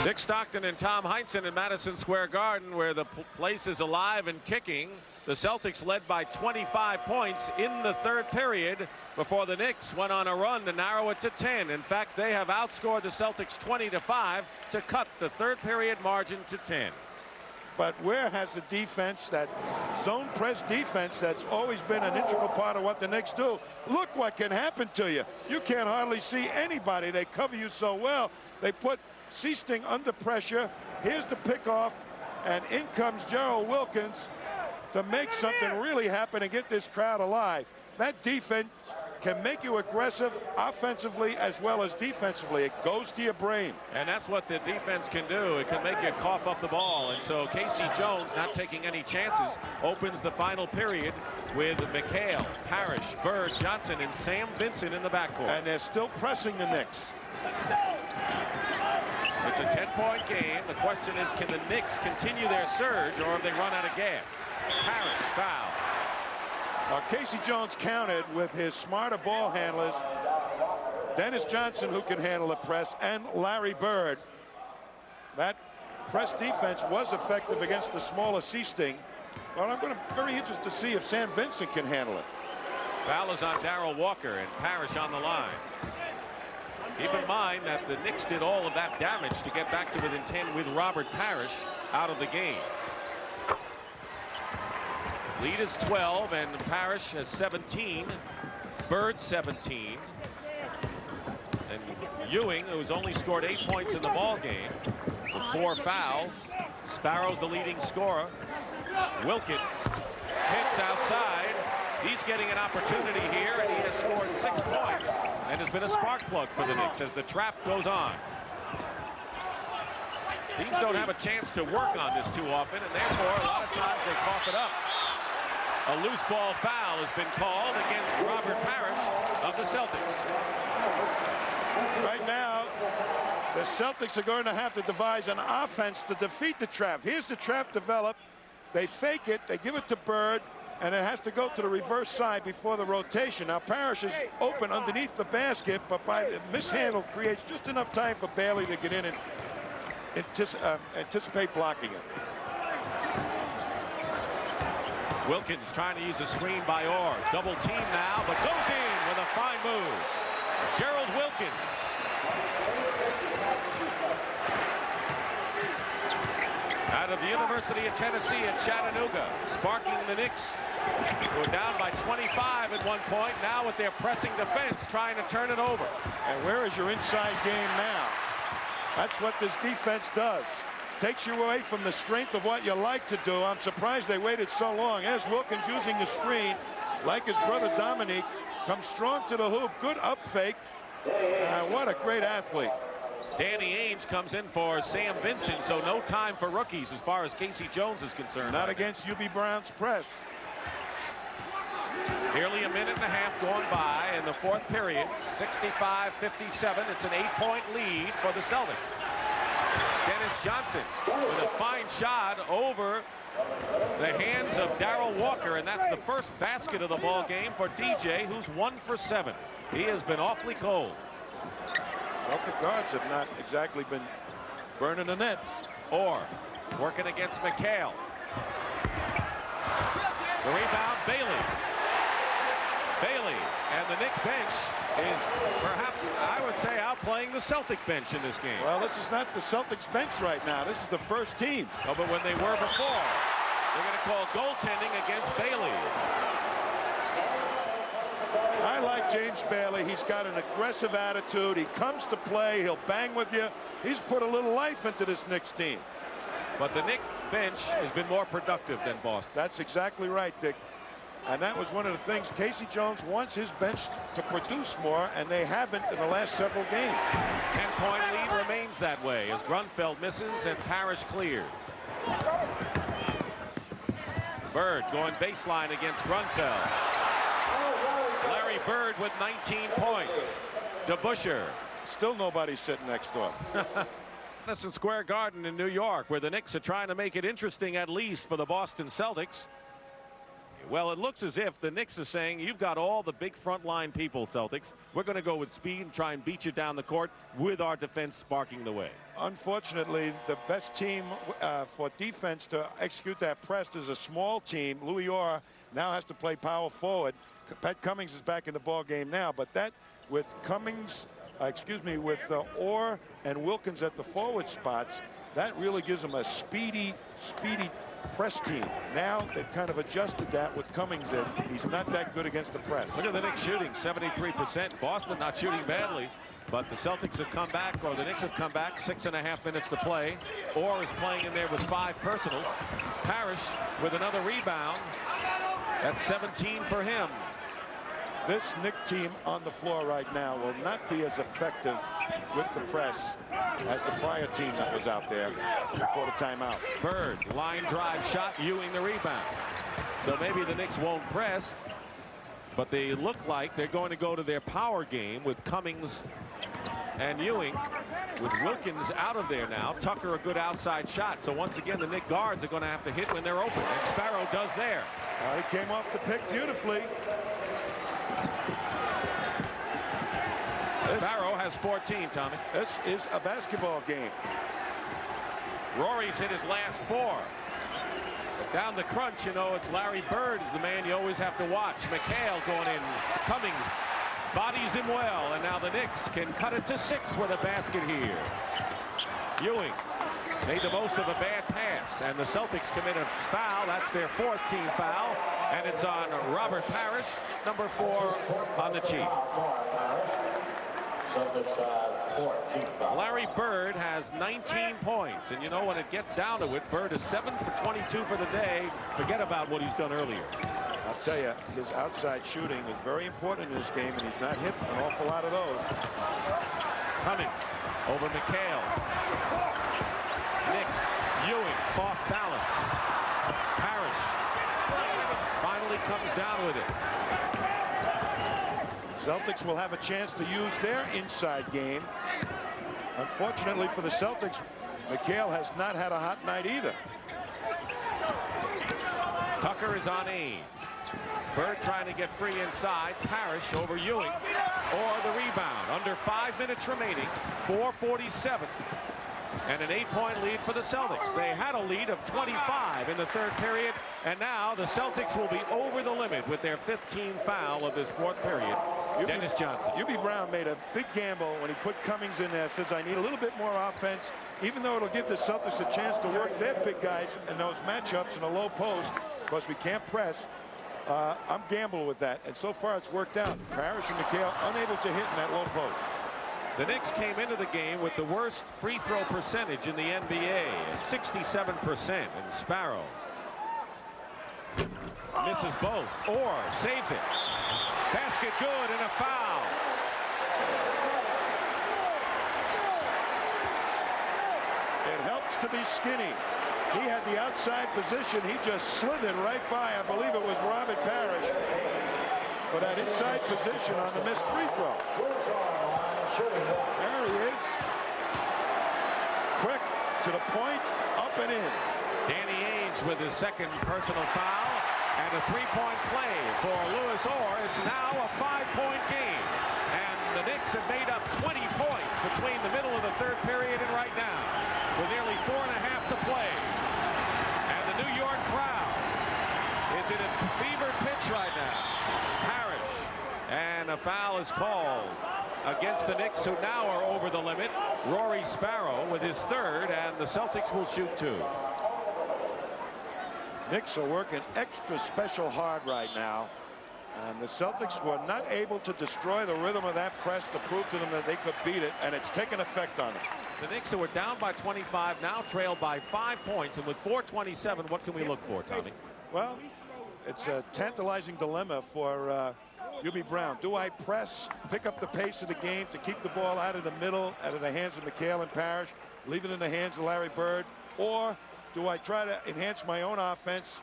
Dick Stockton and Tom Heinsohn in Madison Square Garden, where the place is alive and kicking. The Celtics led by 25 points in the third period before the Knicks went on a run to narrow it to 10. In fact, they have outscored the Celtics 20-5 to cut the third period margin to 10. But where has the defense, that zone press defense that's always been an integral part of what the Knicks do? Look what can happen to you. You can't hardly see anybody. They cover you so well. They put Seasting under pressure. Here's the pickoff, and in comes Gerald Wilkins to make something really happen and get this crowd alive. That defense can make you aggressive offensively as well as defensively. It goes to your brain. And that's what the defense can do. It can make you cough up the ball. And so Casey Jones, not taking any chances, opens the final period with McHale, Parrish, Bird, Johnson, and Sam Vincent in the backcourt. And they're still pressing the Knicks. It's a 10-point game. The question is, can the Knicks continue their surge, or have they run out of gas? Parrish foul. Casey Jones countered with his smarter ball handlers, Dennis Johnson, who can handle the press, and Larry Bird. That press defense was effective against the smaller Seasting. Well, I'm very interested to see if Sam Vincent can handle it. Foul is on Darrell Walker and Parrish on the line. Keep in mind that the Knicks did all of that damage to get back to within 10 with Robert Parrish out of the game. Lead is 12 and Parrish has 17. Bird 17. And Ewing, who's only scored 8 points in the ball game with 4 fouls. Sparrow's the leading scorer. Wilkins hits outside. He's getting an opportunity here, and he has scored 6 points and has been a spark plug for the Knicks as the trap goes on. Teams don't have a chance to work on this too often, and therefore a lot of times they cough it up. A loose ball foul has been called against Robert Parrish of the Celtics. Right now, the Celtics are going to have to devise an offense to defeat the trap. Here's the trap developed. They fake it, they give it to Bird, and it has to go to the reverse side before the rotation. Now Parrish is open underneath the basket, but by the mishandle creates just enough time for Bailey to get in and anticipate blocking it. Wilkins trying to use a screen by Orr. Double team now, but goes in with a fine move. Gerald Wilkins. Out of the University of Tennessee at Chattanooga, sparking the Knicks, who are down by 25 at one point. Now with their pressing defense, trying to turn it over. And where is your inside game now? That's what this defense does. Takes you away from the strength of what you like to do. I'm surprised they waited so long. As Wilkins using the screen, like his brother Dominique, comes strong to the hoop. Good up fake. What a great athlete. Danny Ainge comes in for Sam Vincent, so no time for rookies as far as Casey Jones is concerned. Not against UB Brown's press. Nearly a minute and a half going by in the fourth period. 65-57. It's an 8-point lead for the Celtics. Dennis Johnson with a fine shot over the hands of Darrell Walker, and that's the first basket of the ball game for DJ, who's 1 for 7. He has been awfully cold. Celtic guards have not exactly been burning the nets. Orr working against McHale. The rebound, Bailey. Bailey and the Knicks bench is perhaps, I would say, outplaying the Celtic bench in this game. Well, this is not the Celtics bench right now. This is the first team. Oh, but when they were before, they're going to call goaltending against Bailey. I like James Bailey. He's got an aggressive attitude. He comes to play. He'll bang with you. He's put a little life into this Knicks team. But the Knicks bench has been more productive than Boston. That's exactly right, Dick. And that was one of the things. Casey Jones wants his bench to produce more, and they haven't in the last several games. 10-point lead remains that way as Grunfeld misses and Parrish clears. Bird going baseline against Grunfeld. Larry Bird with 19 points. DeBusschere. Still nobody sitting next door. Madison Square Garden in New York, where the Knicks are trying to make it interesting, at least for the Boston Celtics. Well, it looks as if the Knicks are saying, you've got all the big frontline people, Celtics. We're going to go with speed and try and beat you down the court with our defense sparking the way. Unfortunately, the best team for defense to execute that press is a small team. Louis Orr now has to play power forward. Pat Cummings is back in the ball game now, but that with Cummings, with Orr and Wilkins at the forward spots, that really gives them a speedy press team. Now they've kind of adjusted that with Cummings in. He's not that good against the press. Look at the Knicks shooting 73%. Boston not shooting badly, but the Celtics have come back, or the Knicks have come back. 6.5 minutes to play. Orr is playing in there with 5 personals. Parrish with another rebound. That's 17 for him. This Knicks team on the floor right now will not be as effective with the press as the prior team that was out there before the timeout. Bird, line drive shot, Ewing the rebound. So maybe the Knicks won't press, but they look like they're going to go to their power game with Cummings And Ewing, with Wilkins out of there now, Tucker a good outside shot. So once again, the Knicks guards are going to have to hit when they're open. And Sparrow does there. He came off the pick beautifully. Sparrow has 14, Tommy. This is a basketball game. Rory's hit his last 4. But down the crunch, you know, it's Larry Bird is the man you always have to watch. McHale going in. Cummings bodies him well. And now the Knicks can cut it to 6 with a basket here. Ewing made the most of a bad pass. And the Celtics commit a foul. That's their 4th team foul. And it's on Robert Parrish, number 4 on the cheap. Larry Bird has 19 points, and you know when it gets down to it, Bird is 7 for 22 for the day. Forget about what he's done earlier. I'll tell you, his outside shooting is very important in this game, and he's not hit an awful lot of those. Cummings over McHale. Knicks, Ewing off balance. Parrish finally comes down with it. Celtics will have a chance to use their inside game. Unfortunately for the Celtics, McHale has not had a hot night either. Tucker is on Ainge. Bird trying to get free inside. Parrish over Ewing. Or the rebound. Under 5 minutes remaining. 4:47. And an 8-point lead for the Celtics. They had a lead of 25 in the 3rd period. And now the Celtics will be over the limit with their 5th team foul of this 4th period. Dennis Johnson. Hubie Brown made a big gamble when he put Cummings in there. Says, I need a little bit more offense, even though it'll give the Celtics a chance to work their big guys in those matchups in a low post, because we can't press. I'm gambling with that, and so far it's worked out. Parrish and McHale unable to hit in that low post. The Knicks came into the game with the worst free throw percentage in the NBA, 67%, and Sparrow misses both, or saves it. Basket good and a foul. It helps to be skinny. He had the outside position. He just slithered right by, I believe it was Robert Parrish, for that inside position on the missed free throw. There he is. Quick to the point, up and in. Danny Ainge with his 2nd personal foul. And a 3-point play for Lewis Orr. It's now a 5-point game. And the Knicks have made up 20 points between the middle of the 3rd period and right now, with nearly 4.5 to play. And the New York crowd is in a fever pitch right now. Parrish. And a foul is called against the Knicks, who now are over the limit. Rory Sparrow with his 3rd, and the Celtics will shoot 2. Knicks are working extra special hard right now, and the Celtics were not able to destroy the rhythm of that press to prove to them that they could beat it, and it's taken effect on them. The Knicks, who were down by 25, now trailed by 5 points, and with 4:27, what can we look for, Tommy? Well, it's a tantalizing dilemma for Hubie Brown. Do I press, pick up the pace of the game to keep the ball out of the middle, out of the hands of McHale and Parrish, leave it in the hands of Larry Bird, or do I try to enhance my own offense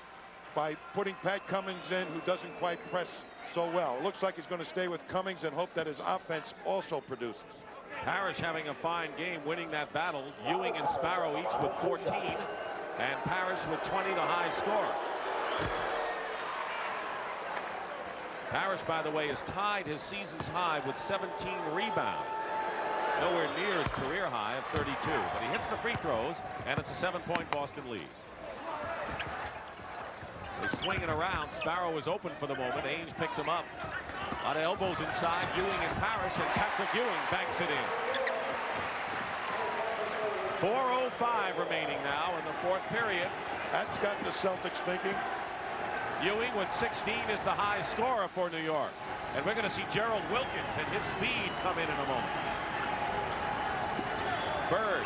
by putting Pat Cummings in, who doesn't quite press so well? It looks like he's going to stay with Cummings and hope that his offense also produces. Parrish having a fine game, winning that battle. Ewing and Sparrow each with 14, and Parrish with 20, the high scorer. Parrish, by the way, has tied his season's high with 17 rebounds. Nowhere near his career high of 32, but he hits the free throws, and it's a 7-point Boston lead. They're swinging around. Sparrow is open for the moment. Ainge picks him up. A lot of elbows inside. Ewing and Parrish, and Patrick Ewing banks it in. 4:05 remaining now in the 4th period. That's got the Celtics thinking. Ewing with 16 is the high scorer for New York. And we're going to see Gerald Wilkins and his speed come in a moment. Bird,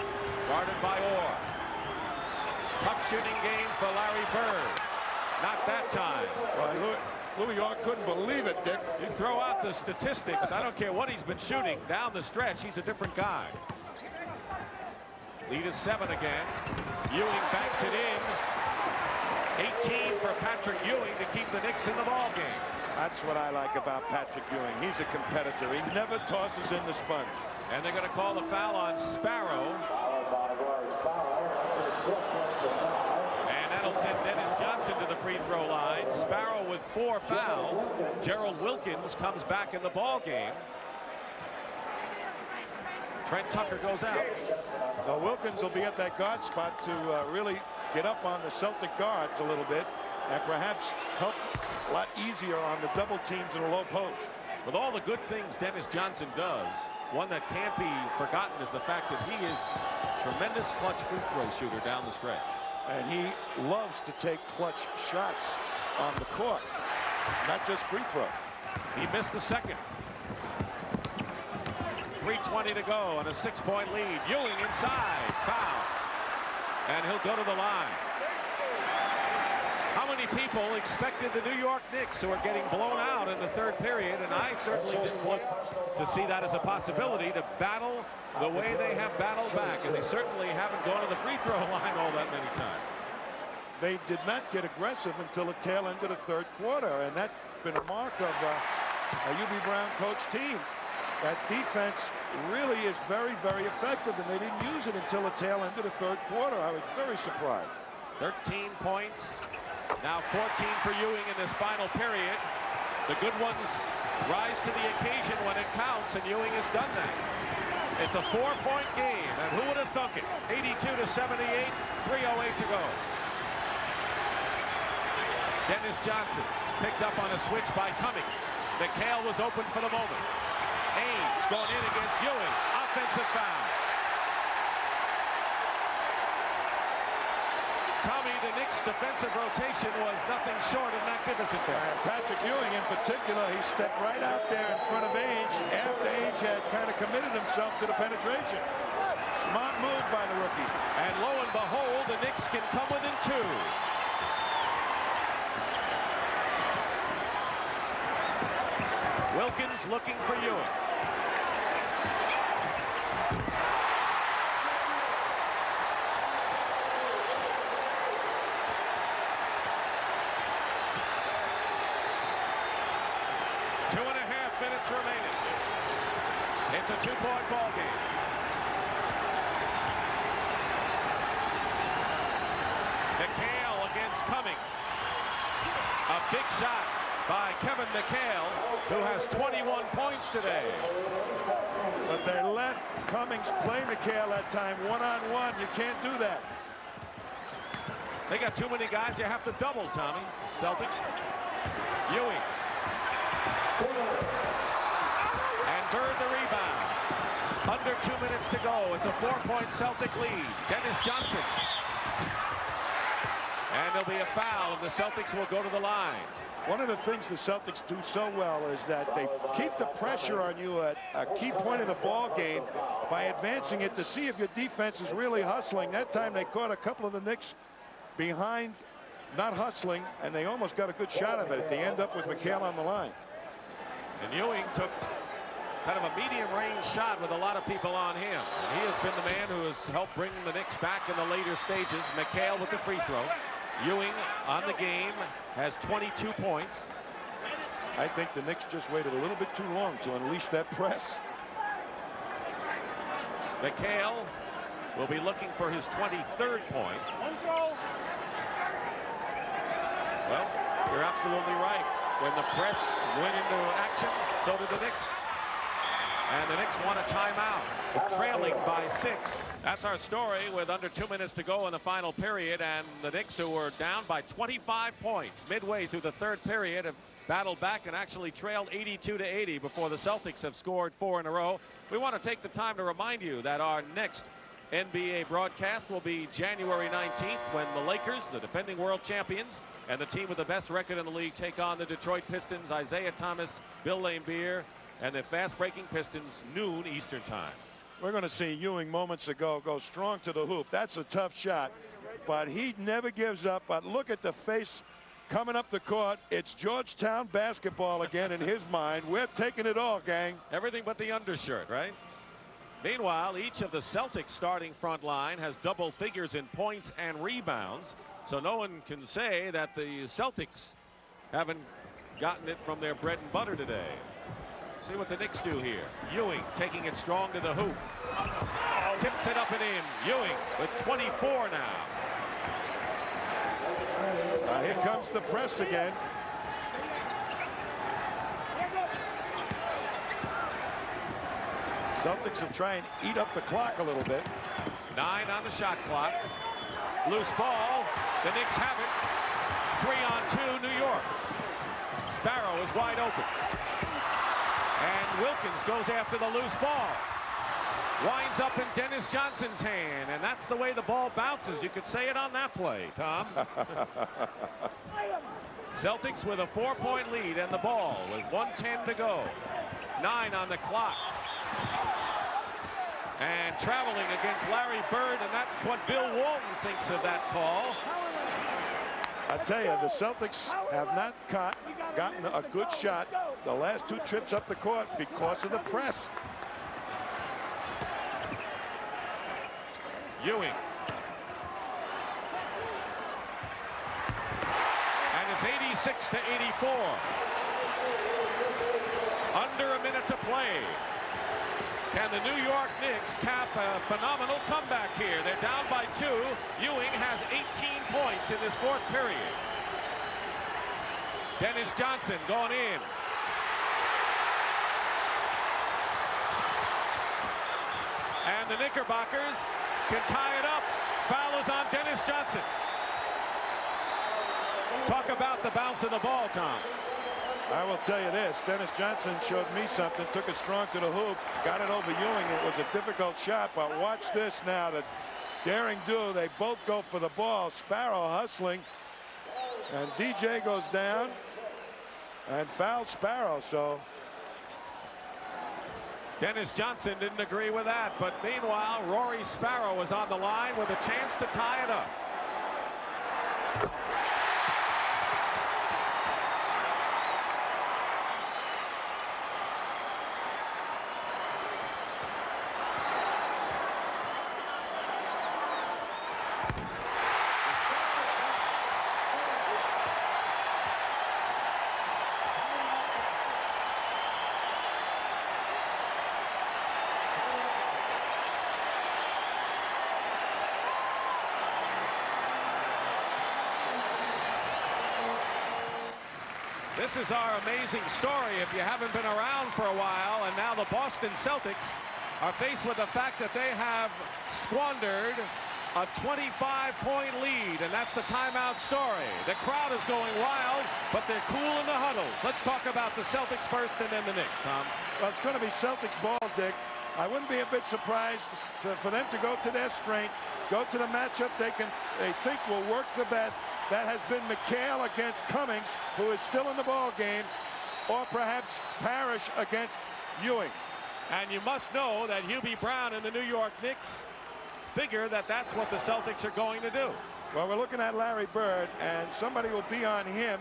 guarded by Orr. Tough shooting game for Larry Bird. Not that time. Well, Louis York couldn't believe it, Dick. You throw out the statistics. I don't care what he's been shooting. Down the stretch, he's a different guy. Lead is 7 again. Ewing banks it in. 18 for Patrick Ewing to keep the Knicks in the ball game. That's what I like about Patrick Ewing. He's a competitor. He never tosses in the sponge. And they're going to call the foul on Sparrow. And that'll send Dennis Johnson to the free throw line. Sparrow with 4 fouls. Gerald Wilkins comes back in the ball game. Trent Tucker goes out. So Wilkins will be at that guard spot to really get up on the Celtic guards a little bit and perhaps help a lot easier on the double teams in the low post. With all the good things Dennis Johnson does, one that can't be forgotten is the fact that he is a tremendous clutch free throw shooter down the stretch. And he loves to take clutch shots on the court, not just free throws. He missed the second. 3:20 to go and a 6-point lead. Ewing inside, foul, and he'll go to the line. How many people expected the New York Knicks, who are getting blown out in the third period, and I certainly didn't look to see that as a possibility, to battle the way they have battled back, and they certainly haven't gone to the free throw line all that many times. They did not get aggressive until the tail end of the third quarter, and that's been a mark of a UB Brown coach team. That defense really is very, very effective, and they didn't use it until the tail end of the third quarter. I was very surprised. 13 points. Now 14 for Ewing in this final period. The good ones rise to the occasion when it counts, and Ewing has done that. It's a 4-point game, and who would have thunk it? 82-78, 3:08 to go. Dennis Johnson picked up on a switch by Cummings. McHale was open for the moment. Ainge going in against Ewing. Offensive foul. Tommy, the Knicks' defensive rotation was nothing short of magnificent there. Patrick Ewing in particular, he stepped right out there in front of Ainge after Ainge had kind of committed himself to the penetration. Smart move by the rookie. And lo and behold, the Knicks can come within 2. Wilkins looking for Ewing. Remaining. It's a 2-point ball game. McHale against Cummings. A big shot by Kevin McHale, who has 21 points today. But they let Cummings play McHale that time one-on-one. You can't do that. They got too many guys you have to double, Tommy. Celtics. Ewing. And Bird the rebound. Under 2 minutes to go. It's a 4-point Celtic lead. Dennis Johnson. And there'll be a foul, and the Celtics will go to the line. One of the things the Celtics do so well is that they keep the pressure on you at a key point of the ball game by advancing it to see if your defense is really hustling. That time they caught a couple of the Knicks behind, not hustling, and they almost got a good shot of it. They end up with McHale on the line. And Ewing took kind of a medium-range shot with a lot of people on him. And he has been the man who has helped bring the Knicks back in the later stages. McHale with the free throw. Ewing on the game has 22 points. I think the Knicks just waited a little bit too long to unleash that press. McHale will be looking for his 23rd point. Well, you're absolutely right. When the press went into action, so did the Knicks. And the Knicks want a timeout, trailing by 6. That's our story with under 2 minutes to go in the final period. And the Knicks, who were down by 25 points midway through the third period, have battled back and actually trailed 82-80 before the Celtics have scored 4 in a row. We want to take the time to remind you that our next NBA broadcast will be January 19th, when the Lakers, the defending world champions, and the team with the best record in the league take on the Detroit Pistons. Isaiah Thomas, Bill Laimbeer, and the fast-breaking Pistons, noon Eastern time. We're going to see Ewing moments ago go strong to the hoop. That's a tough shot, but he never gives up. But look at the face coming up the court. It's Georgetown basketball again in his mind. We're taking it all, gang. Everything but the undershirt, right? Meanwhile, each of the Celtics starting front line has double figures in points and rebounds. So no one can say that the Celtics haven't gotten it from their bread and butter today. See what the Knicks do here. Ewing taking it strong to the hoop. Tips it up and in. Ewing with 24 now. Here comes the press again. Celtics will try and eat up the clock a little bit. 9 on the shot clock. Loose ball. The Knicks have it. 3-on-2 New York. Sparrow is wide open. And Wilkins goes after the loose ball. Winds up in Dennis Johnson's hand, and that's the way the ball bounces. You could say it on that play, Tom. Celtics with a 4-point lead and the ball with 1:10 to go. 9 on the clock. And traveling against Larry Bird, and that's what Bill Walton thinks of that call. I tell you, the Celtics have not gotten a good shot the last 2 trips up the court because of the press. Ewing. And it's 86-84. Under a minute to play. Can the New York Knicks cap a phenomenal comeback here? They're down by 2. Ewing has 18 points in this 4th period. Dennis Johnson going in. And the Knickerbockers can tie it up. Foul is on Dennis Johnson. Talk about the bounce of the ball, Tom. I will tell you this, Dennis Johnson showed me something, took it strong to the hoop, got it over Ewing. It was a difficult shot, but watch this now. The daring do, they both go for the ball. Sparrow hustling, and DJ goes down and fouled Sparrow. So Dennis Johnson didn't agree with that, but meanwhile, Rory Sparrow was on the line with a chance to tie it up. This is our amazing story if you haven't been around for a while, and now the Boston Celtics are faced with the fact that they have squandered a 25-point lead, and that's the timeout story. The crowd is going wild, but they're cool in the huddles. Let's talk about the Celtics first and then the Knicks, Tom. Well, it's going to be Celtics ball, Dick. I wouldn't be a bit surprised for them to go to their strength, go to the matchup they think will work the best. That has been McHale against Cummings, who is still in the ball game, or perhaps Parrish against Ewing. And you must know that Hubie Brown and the New York Knicks figure that that's what the Celtics are going to do. Well, we're looking at Larry Bird, and somebody will be on him.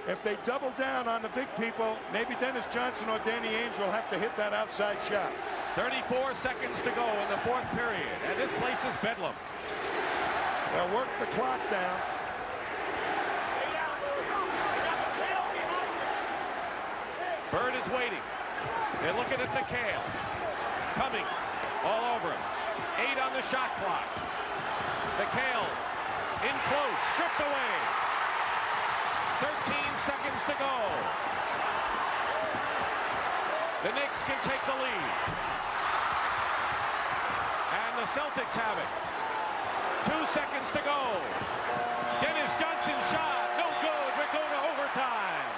If they double down on the big people, maybe Dennis Johnson or Danny Ainge will have to hit that outside shot. 34 seconds to go in the 4th period, and this place is bedlam. They'll work the clock down. Bird is waiting. They're looking at McHale. Cummings all over him. 8 on the shot clock. McHale in close, stripped away. 13 seconds to go. The Knicks can take the lead. And the Celtics have it. 2 seconds to go. Dennis Johnson shot, no good. We're going to overtime.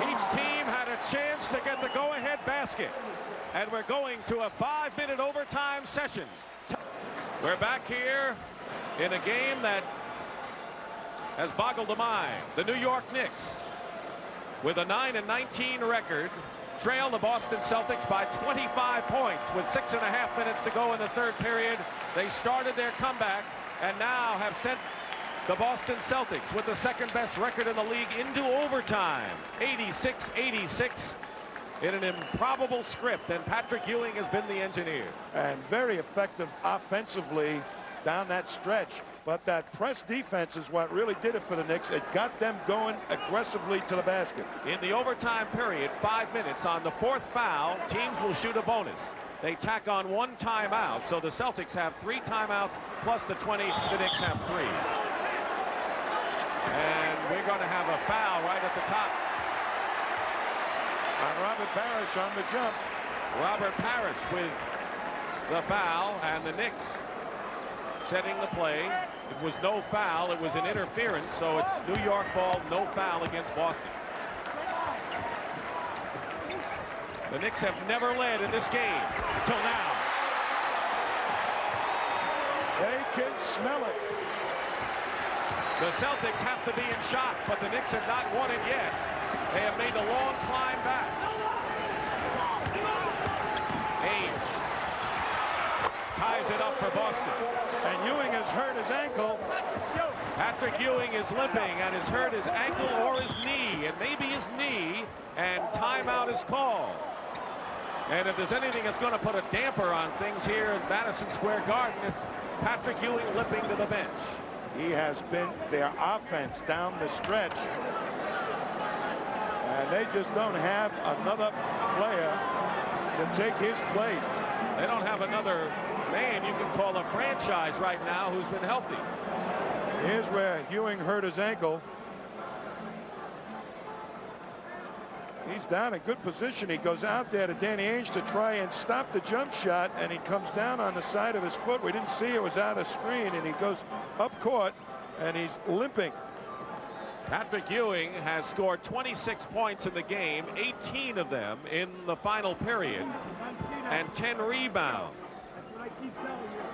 Each team had a chance to get the go-ahead basket. And we're going to a 5-minute overtime session. We're back here in a game that has boggled the mind. The New York Knicks, with a 9-19 record, trail the Boston Celtics by 25 points with 6.5 minutes to go in the 3rd period. They started their comeback and now have sent the Boston Celtics, with the 2nd-best record in the league, into overtime. 86-86 in an improbable script, and Patrick Ewing has been the engineer. And very effective offensively down that stretch. But that press defense is what really did it for the Knicks. It got them going aggressively to the basket. In the overtime period, 5 minutes, on the 4th foul, teams will shoot a bonus. They tack on 1 timeout, so the Celtics have 3 timeouts plus the 20. The Knicks have 3. And we're going to have a foul right at the top. On Robert Parrish on the jump. Robert Parrish with the foul, and the Knicks setting the play. It was no foul. It was an interference, so it's New York ball, no foul against Boston. The Knicks have never led in this game until now. They can smell it. The Celtics have to be in shock, but the Knicks have not won it yet. They have made a long climb back. Ainge ties it up for Boston. And Ewing has hurt his ankle. Patrick Ewing is limping and has hurt his ankle or his knee, and maybe his knee, and timeout is called. And if there's anything that's going to put a damper on things here at Madison Square Garden, it's Patrick Ewing limping to the bench. He has been their offense down the stretch. And they just don't have another player to take his place. They don't have another man you can call a franchise right now who's been healthy. Here's where Ewing hurt his ankle. He's down in good position. He goes out there to Danny Ainge to try and stop the jump shot, and he comes down on the side of his foot. We didn't see it was out of screen, and he goes up court, and he's limping. Patrick Ewing has scored 26 points in the game, 18 of them in the final period, and 10 rebounds.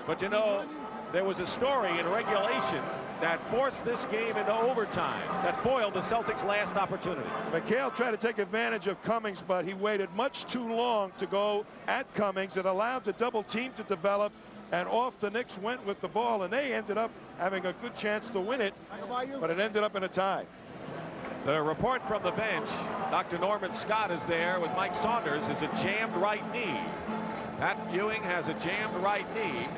But you know, there was a story in regulation that forced this game into overtime, that foiled the Celtics' last opportunity. McHale tried to take advantage of Cummings, but he waited much too long to go at Cummings. It allowed the double team to develop, and off the Knicks went with the ball, and they ended up having a good chance to win it, but it ended up in a tie. The report from the bench, Dr. Norman Scott is there with Mike Saunders, is a jammed right knee. Pat Ewing has a jammed right knee.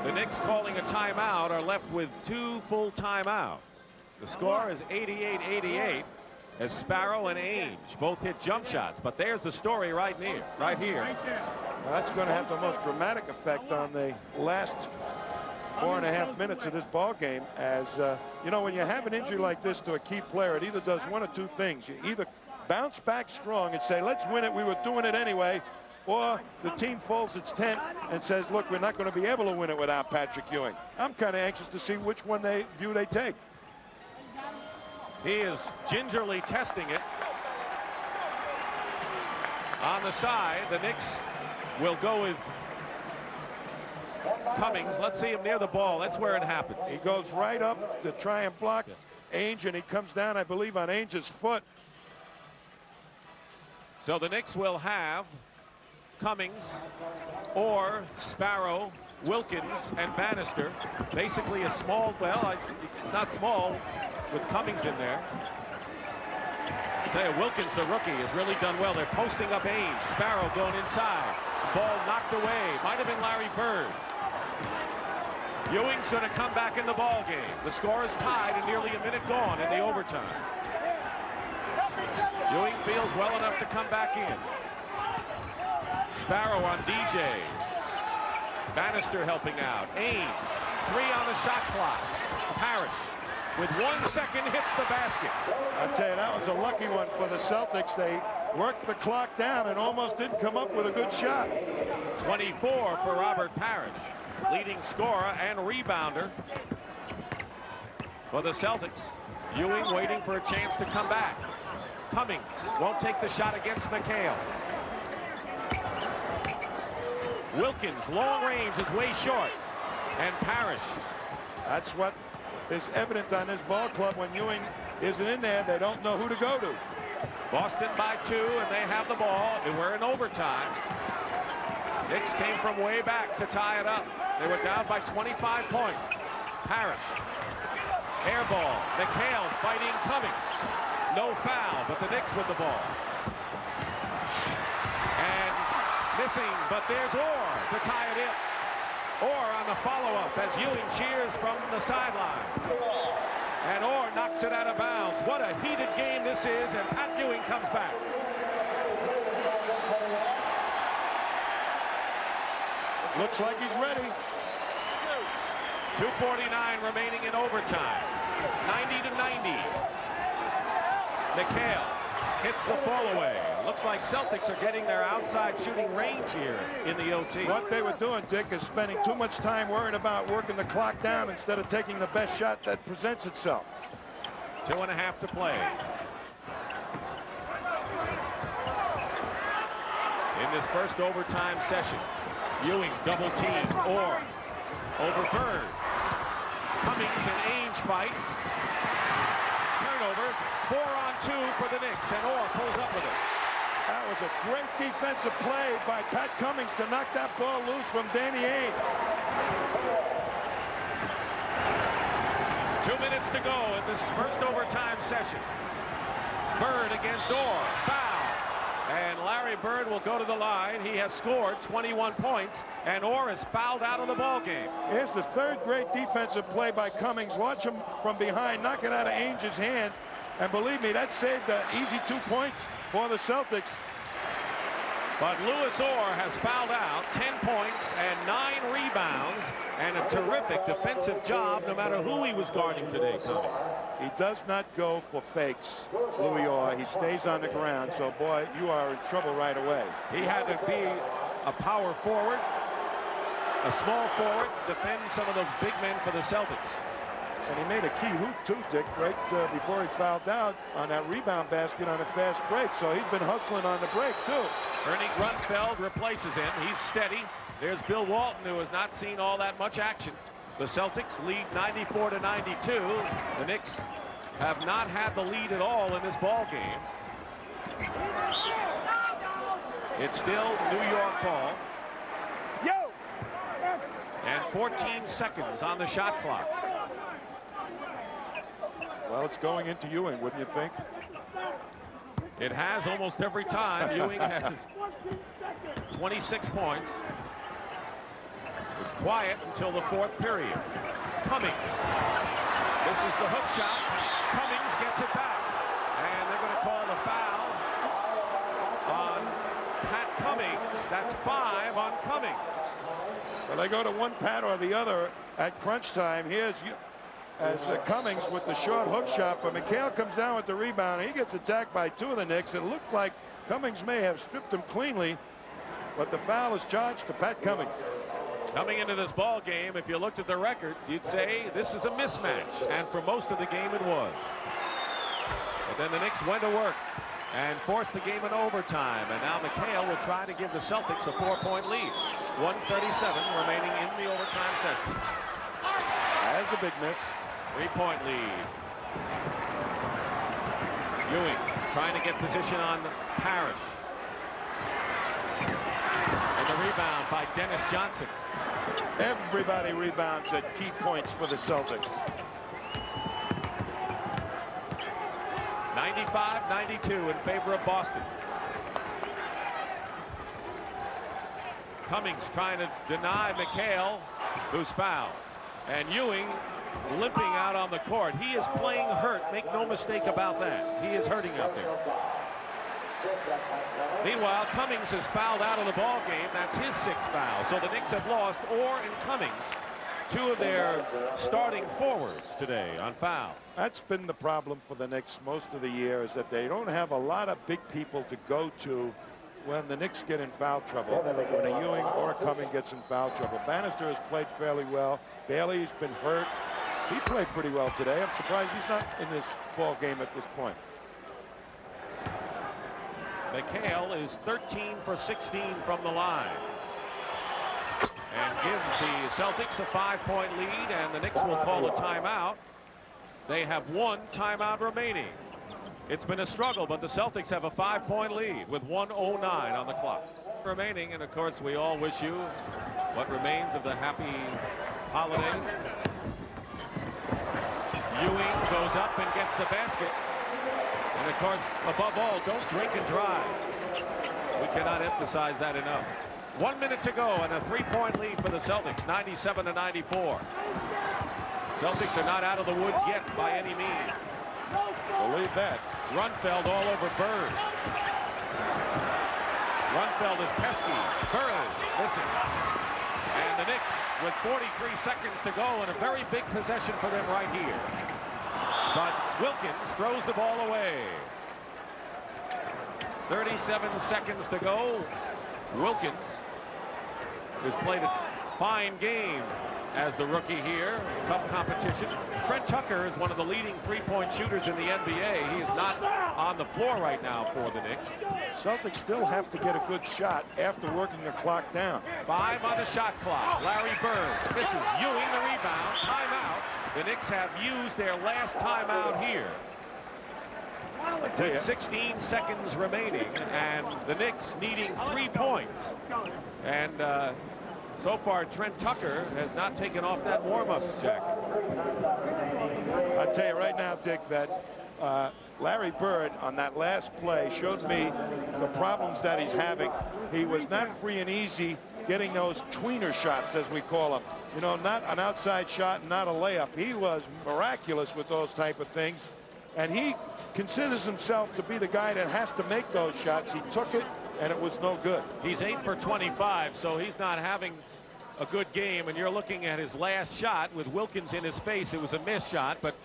The Knicks, calling a timeout, are left with 2 full timeouts. The score is 88-88 as Sparrow and Ainge both hit jump shots. But there's the story right here. Well, that's going to have the most dramatic effect on the last 4.5 minutes of this ball game. As you know, when you have an injury like this to a key player, it either does one or 2 things. You either bounce back strong and say, let's win it, we were doing it anyway, or the team folds its tent and says, look, we're not going to be able to win it without Patrick Ewing. I'm kind of anxious to see which one they take. He is gingerly testing it. On the side, the Knicks will go with Cummings. Let's see him near the ball. That's where it happens. He goes right up to try and block Ainge, and he comes down, I believe, on Ainge's foot. So the Knicks will have Cummings or Sparrow, Wilkins, and Bannister. Basically a small, well, it's not small with Cummings in there. I tell you, Wilkins, the rookie, has really done well. They're posting up Ainge. Sparrow going inside. Ball knocked away. Might have been Larry Bird. Ewing's going to come back in the ball game. The score is tied and nearly a minute gone in the overtime. Ewing feels well enough to come back in. Sparrow on DJ. Bannister helping out. Ainge, 3 on the shot clock. Parrish, with 1 second, hits the basket. I tell you, that was a lucky one for the Celtics. They worked the clock down and almost didn't come up with a good shot. 24 for Robert Parrish, leading scorer and rebounder for the Celtics. Ewing waiting for a chance to come back. Cummings won't take the shot against McHale. Wilkins, long range, is way short. And Parrish. That's what is evident on this ball club. When Ewing isn't in there, they don't know who to go to. Boston by 2, and they have the ball, and we're in overtime. Knicks came from way back to tie it up. They were down by 25 points. Parrish. Air ball. McHale fighting Cummings. No foul, but the Knicks with the ball. And missing, but there's Orr to tie it in. Orr on the follow-up as Ewing cheers from the sideline. And Orr knocks it out of bounds. What a heated game this is, and Pat Ewing comes back. Looks like he's ready. 2:49 remaining in overtime. 90-90. McHale hits the fall away. Looks like Celtics are getting their outside shooting range here in the OT. What they were doing, Dick, is spending too much time worrying about working the clock down instead of taking the best shot that presents itself. 2.5 to play. In this first overtime session, Ewing double team Orr over Bird. Cummings and Ainge fight. Turnover. 4-on-2 for the Knicks, and Orr pulls up with it. That was a great defensive play by Pat Cummings to knock that ball loose from Danny Ainge. 2 minutes to go in this first overtime session. Bird against Orr. Foul. And Larry Bird will go to the line. He has scored 21 points, and Orr is fouled out of the ball game. Here's the third great defensive play by Cummings. Watch him from behind, knock it out of Ainge's hand. And believe me, that saved an easy 2 points for the Celtics. But Louis Orr has fouled out, 10 points and 9 rebounds, and a terrific defensive job no matter who he was guarding today, Tommy. He does not go for fakes, Louis Orr. He stays on the ground, so boy, you are in trouble right away. He had to be a power forward, a small forward, defend some of those big men for the Celtics. And he made a key hoop too, Dick, right before he fouled out on that rebound basket on a fast break. So he's been hustling on the break too. Ernie Grunfeld replaces him. He's steady. There's Bill Walton, who has not seen all that much action. The Celtics lead 94-92. The Knicks have not had the lead at all in this ball game. It's still New York ball. And 14 seconds on the shot clock. Well, it's going into Ewing, wouldn't you think? It has almost every time. Ewing has 26 points. It was quiet until the fourth period. Cummings. This is the hook shot. Cummings gets it back. And they're going to call the foul on Pat Cummings. That's 5 on Cummings. Well, they go to one Pat or the other at crunch time. Here's Cummings with the short hook shot, but McHale comes down with the rebound. He gets attacked by 2 of the Knicks. It looked like Cummings may have stripped him cleanly, but the foul is charged to Pat Cummings. Coming into this ball game, if you looked at the records, you'd say this is a mismatch, and for most of the game it was. But then the Knicks went to work and forced the game in overtime, and now McHale will try to give the Celtics a 4-point lead. 1:37 remaining in the overtime session. That's a big miss. 3-point lead. Ewing trying to get position on Parrish. And the rebound by Dennis Johnson. Everybody rebounds at key points for the Celtics. 95-92 in favor of Boston. Cummings trying to deny McHale, who's fouled. And Ewing limping out on the court. He is playing hurt. Make no mistake about that. He is hurting out there. Meanwhile, Cummings is fouled out of the ball game. That's his 6th foul. So the Knicks have lost Orr and Cummings, 2 of their starting forwards today on foul. That's been the problem for the Knicks most of the year, is that they don't have a lot of big people to go to when the Knicks get in foul trouble, when a Ewing or a Cummings gets in foul trouble. Bannister has played fairly well. Bailey's been hurt. He played pretty well today. I'm surprised he's not in this ball game at this point. McHale is 13 for 16 from the line. And gives the Celtics a 5-point lead, and the Knicks will call a timeout. They have 1 timeout remaining. It's been a struggle, but the Celtics have a 5-point lead with 1:09 on the clock remaining. And of course, we all wish you what remains of the happy holiday. Ewing goes up and gets the basket. And of course, above all, don't drink and drive. We cannot emphasize that enough. 1 minute to go and a 3-point lead for the Celtics, 97-94. Celtics are not out of the woods yet by any means. Believe that. Grunfeld all over Bird. Grunfeld is pesky. Bird missing. And the Knicks with 43 seconds to go and a very big possession for them right here. But Wilkins throws the ball away. 37 seconds to go. Wilkins has played a fine game as the rookie here. Tough competition. Trent Tucker is one of the leading three-point shooters in the NBA. He is not on the floor right now for the Knicks. Celtics still have to get a good shot after working the clock down. 5 on the shot clock. Larry Bird misses. Ewing the rebound. Timeout. The Knicks have used their last timeout here. 16 seconds remaining, and the Knicks needing 3 points. And so far, Trent Tucker has not taken off that warm-up, Jack. I tell you right now, Dick, that Larry Bird on that last play showed me the problems that he's having. He was not free and easy getting those tweener shots, as we call them. You know, not an outside shot, not a layup. He was miraculous with those type of things. And he considers himself to be the guy that has to make those shots. He took it, and it was no good. He's 8 for 25, so he's not having a good game. And you're looking at his last shot with Wilkins in his face. It was a missed shot, but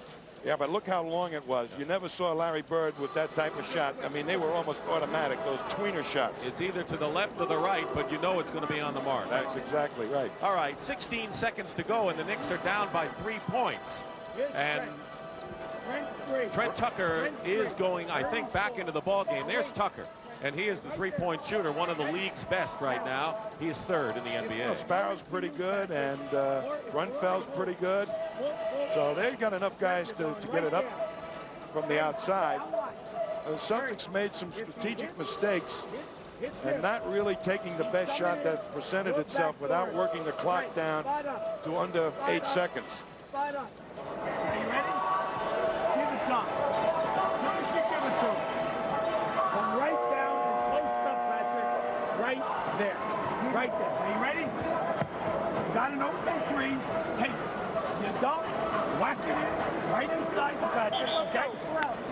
yeah, but look how long it was. You never saw Larry Bird with that type of shot. I mean, they were almost automatic, those tweener shots. It's either to the left or the right, but you know it's going to be on the mark. That's exactly right. All right, 16 seconds to go, and the Knicks are down by 3 points. And Trent Tucker is going, I think, back into the ball game. There's Tucker, and he is the three-point shooter, one of the league's best right now. He's third in the NBA. Well, Sparrow's pretty good, and Grunfeld's pretty good. So they've got enough guys to get it up from the outside. The Celtics made some strategic mistakes and not really taking the best shot that presented itself without working the clock down to under 8 seconds. Are you ready? Give it to him. As soon as you give it to him, come right down and post up, Patrick. Right there. Right there. Are you ready? You got an open 3. Take it. You don't, whack it in right inside the Patrick. Okay?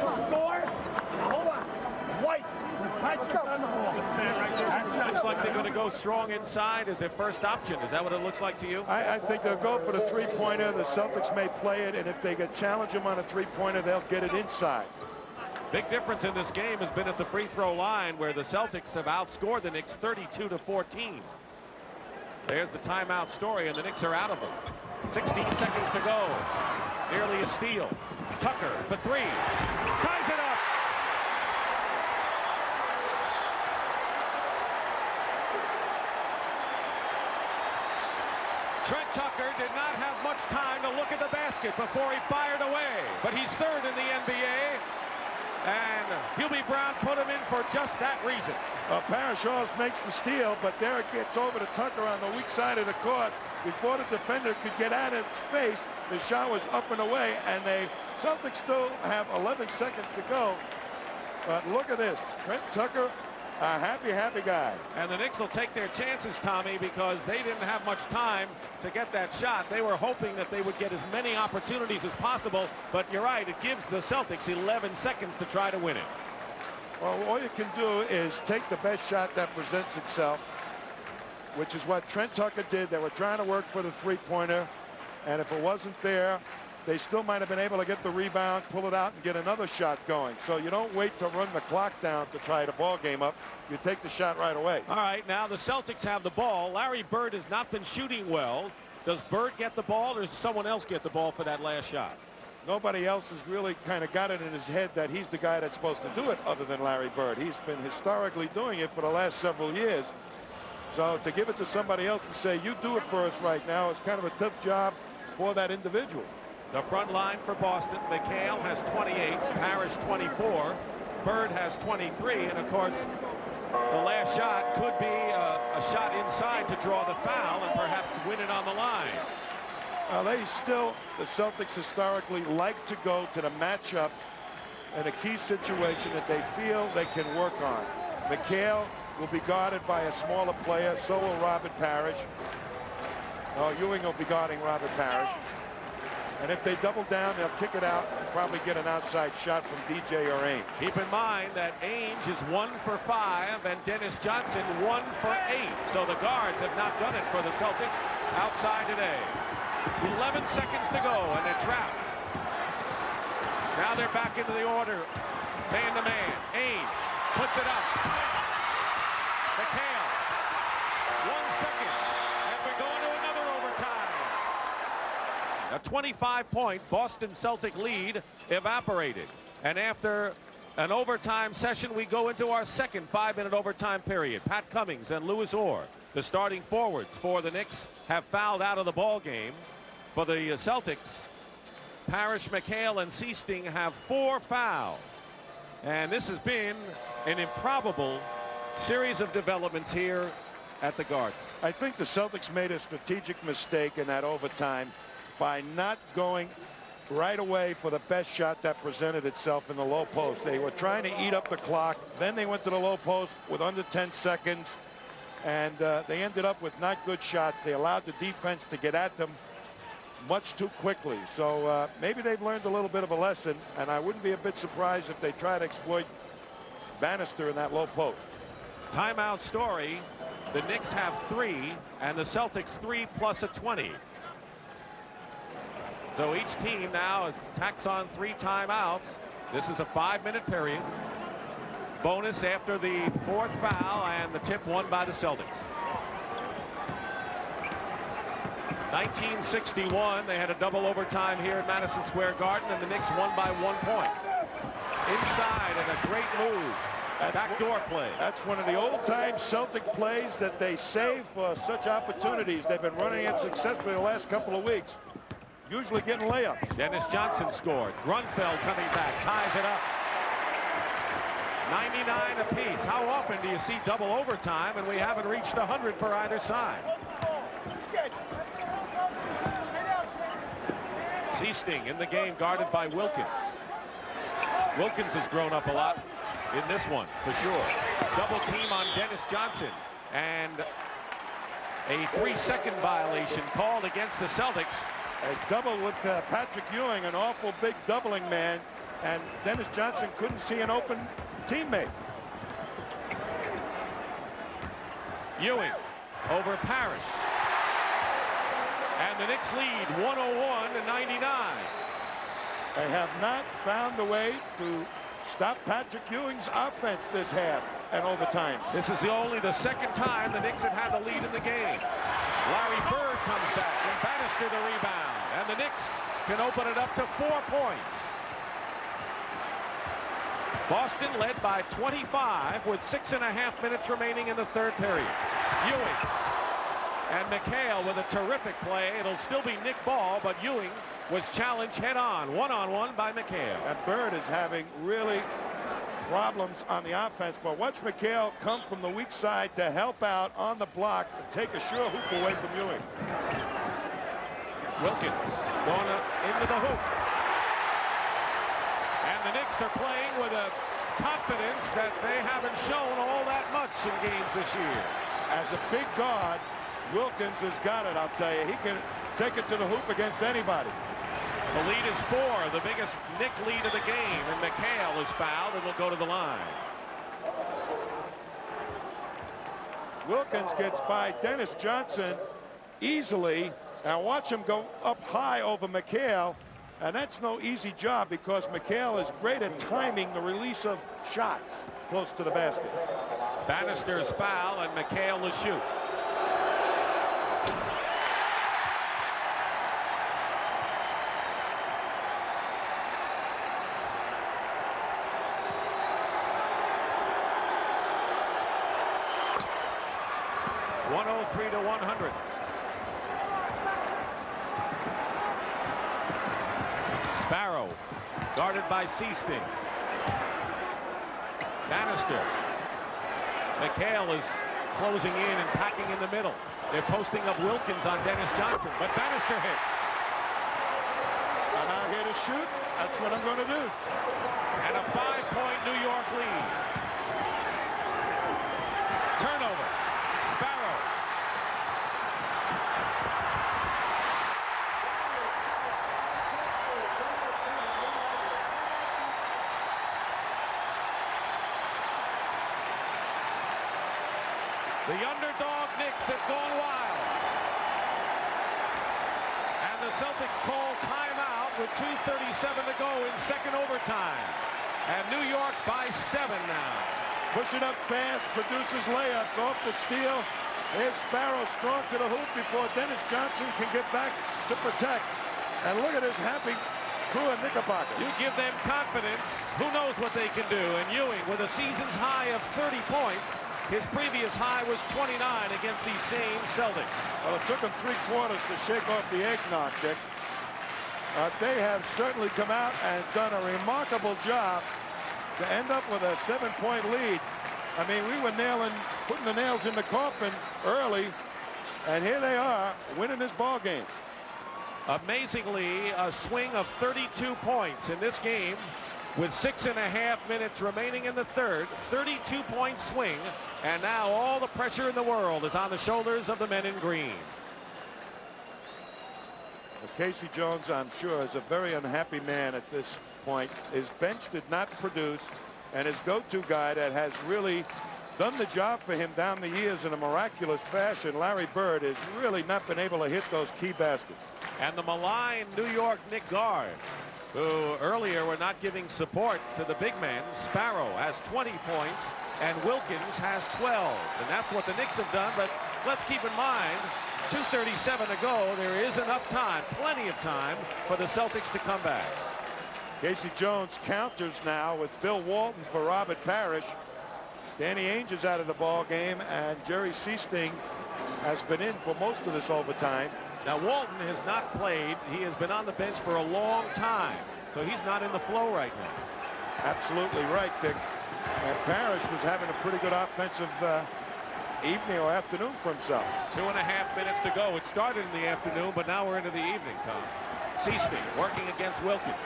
Score. Now hold on. White. With Patrick on the ball. Looks like they're going to go strong inside as their first option. Is that what it looks like to you? I think they'll go for the three-pointer. The Celtics may play it, and if they can challenge them on a three-pointer, they'll get it inside. Big difference in this game has been at the free throw line, where the Celtics have outscored the Knicks 32-14. There's the timeout story, and the Knicks are out of them. 16 seconds to go. Nearly a steal. Tucker for 3. Ties it up. Trent Tucker did not have much time to look at the basket before he fired away, but he's third in the NBA, and Hubie Brown put him in for just that reason. Parashaw's makes the steal, but there it gets over to Tucker on the weak side of the court. Before the defender could get out of his face, the shot was up and away, and the Celtics still have 11 seconds to go. But look at this, Trent Tucker, a happy guy. And the Knicks will take their chances, Tommy, because they didn't have much time to get that shot. They were hoping that they would get as many opportunities as possible, but you're right, it gives the Celtics 11 seconds to try to win it. Well, all you can do is take the best shot that presents itself, which is what Trent Tucker did. They were trying to work for the three-pointer, and if it wasn't there, they still might have been able to get the rebound, pull it out, and get another shot going. So you don't wait to run the clock down to try the ball game up. You take the shot right away. All right, now the Celtics have the ball. Larry Bird has not been shooting well. Does Bird get the ball, or does someone else get the ball for that last shot? Nobody else has really kind of got it in his head that he's the guy that's supposed to do it other than Larry Bird. He's been historically doing it for the last several years. So to give it to somebody else and say, you do it for us right now, is kind of a tough job for that individual. The front line for Boston, McHale has 28, Parrish 24, Bird has 23, and of course the last shot could be a shot inside to draw the foul and perhaps win it on the line. The Celtics historically like to go to the matchup in a key situation that they feel they can work on. McHale will be guarded by a smaller player. So will Robert Parrish. Ewing will be guarding Robert Parrish. And if they double down, they'll kick it out and probably get an outside shot from DJ or Ainge. Keep in mind that Ainge is 1 for 5 and Dennis Johnson 1 for 8. So the guards have not done it for the Celtics outside today. 11 seconds to go and they're trapped. Now they're back into the order. Man to man. Ainge puts it up. McHale. 1 second. And we're going to another overtime. A 25-point Boston Celtic lead evaporated. And after an overtime session, we go into our second 5-minute overtime period. Pat Cummings and Louis Orr, the starting forwards for the Knicks, have fouled out of the ball game. For the Celtics, Parrish, McHale, and Seasting have 4 fouls. And this has been an improbable series of developments here at the Garden. I think the Celtics made a strategic mistake in that overtime by not going right away for the best shot that presented itself in the low post. They were trying to eat up the clock. Then they went to the low post with under 10 seconds. And they ended up with not good shots. They allowed the defense to get at them much too quickly. So maybe they've learned a little bit of a lesson, and I wouldn't be a bit surprised if they try to exploit Bannister in that low post. Timeout Story. The Knicks have 3 and the Celtics 3 plus a 20. So each team now has taxed on 3 timeouts. This is a 5-minute period. Bonus after the 4th foul and the tip won by the Celtics. 1961, they had a double overtime here at Madison Square Garden, and the Knicks won by 1 point. Inside, and a great move. Backdoor play. That's one of the old-time Celtic plays that they save for such opportunities. They've been running it successfully the last couple of weeks. Usually getting layups. Dennis Johnson scored. Grunfeld coming back, ties it up. 99 apiece. How often do you see double overtime and we haven't reached 100 for either side? Seasting in the game, guarded by Wilkins. Wilkins has grown up a lot in this one, for sure. Double team on Dennis Johnson. And a 3-second violation called against the Celtics. A double with Patrick Ewing, an awful big doubling man. And Dennis Johnson couldn't see an open teammate. Ewing over Parrish. And the Knicks lead 101-99. They have not found a way to stop Patrick Ewing's offense this half and overtime. This is only the second time the Knicks have had the lead in the game. Larry Bird comes back and Bannister the rebound. And the Knicks can open it up to 4 points. Boston led by 25 with 6.5 minutes remaining in the 3rd period. Ewing and McHale with a terrific play. It'll still be Nick Ball, but Ewing was challenged head-on, one-on-one by McHale. And Bird is having really problems on the offense, but watch McHale come from the weak side to help out on the block and take a sure hoop away from Ewing. Wilkins going into the hoop. And the Knicks are playing with a confidence that they haven't shown all that much in games this year. As a big guard, Wilkins has got it, I'll tell you. He can take it to the hoop against anybody. The lead is 4, the biggest Knick lead of the game, and McHale is fouled and will go to the line. Wilkins gets by Dennis Johnson easily. Now watch him go up high over McHale, and that's no easy job because McHale is great at timing the release of shots close to the basket. Bannister's foul, and McHale will shoot. to 100. Sparrow guarded by Seasting. Bannister. McHale is closing in and packing in the middle. They're posting up Wilkins on Dennis Johnson, but Bannister hits. I'm out here to shoot. That's what I'm going to do. And a 5-point New York lead. The underdog Knicks have gone wild. And the Celtics call timeout with 2:37 to go in second overtime. And New York by 7 now. Pushing up fast, produces layups off the steal. Here's Sparrow strong to the hoop before Dennis Johnson can get back to protect. And look at his happy crew of Knickerbocker. You give them confidence, who knows what they can do. And Ewing with a season's high of 30 points. His previous high was 29 against these same Celtics. Well, it took them 3 quarters to shake off the eggnog, Dick. They have certainly come out and done a remarkable job to end up with a 7-point lead. I mean, we were putting the nails in the coffin early, and here they are winning this ball game. Amazingly, a swing of 32 points in this game with 6.5 minutes remaining in the third. 32-point swing, and now all the pressure in the world is on the shoulders of the men in green. Casey Jones, I'm sure, is a very unhappy man at this point. His bench did not produce, and his go-to guy that has really done the job for him down the years in a miraculous fashion, Larry Bird, has really not been able to hit those key baskets. And the maligned New York Knicks guard, who earlier were not giving support to the big man. Sparrow has 20 points, and Wilkins has 12. And that's what the Knicks have done, but let's keep in mind, 2:37 to go. There is enough time, plenty of time, for the Celtics to come back. Casey Jones counters now with Bill Walton for Robert Parrish. Danny Ainge is out of the ball game, and Jerry Seasting has been in for most of this overtime. Now Walton has not played. He has been on the bench for a long time, so he's not in the flow right now. Absolutely right, Dick. And Parrish was having a pretty good offensive evening or afternoon for himself. 2.5 minutes to go. It started in the afternoon, but now we're into the evening, Tom. Seasting working against Wilkins.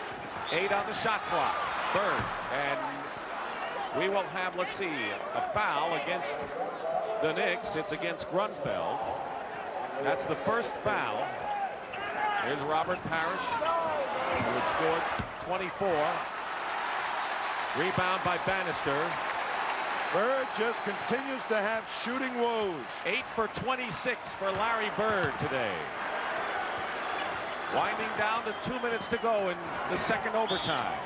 8 on the shot clock. Bird, and we will have, let's see, a foul against the Knicks. It's against Grunfeld. That's the first foul. Here's Robert Parrish, who has scored 24. Rebound by Bannister. Bird just continues to have shooting woes. 8 for 26 for Larry Bird today. Winding down to 2 minutes to go in the second overtime.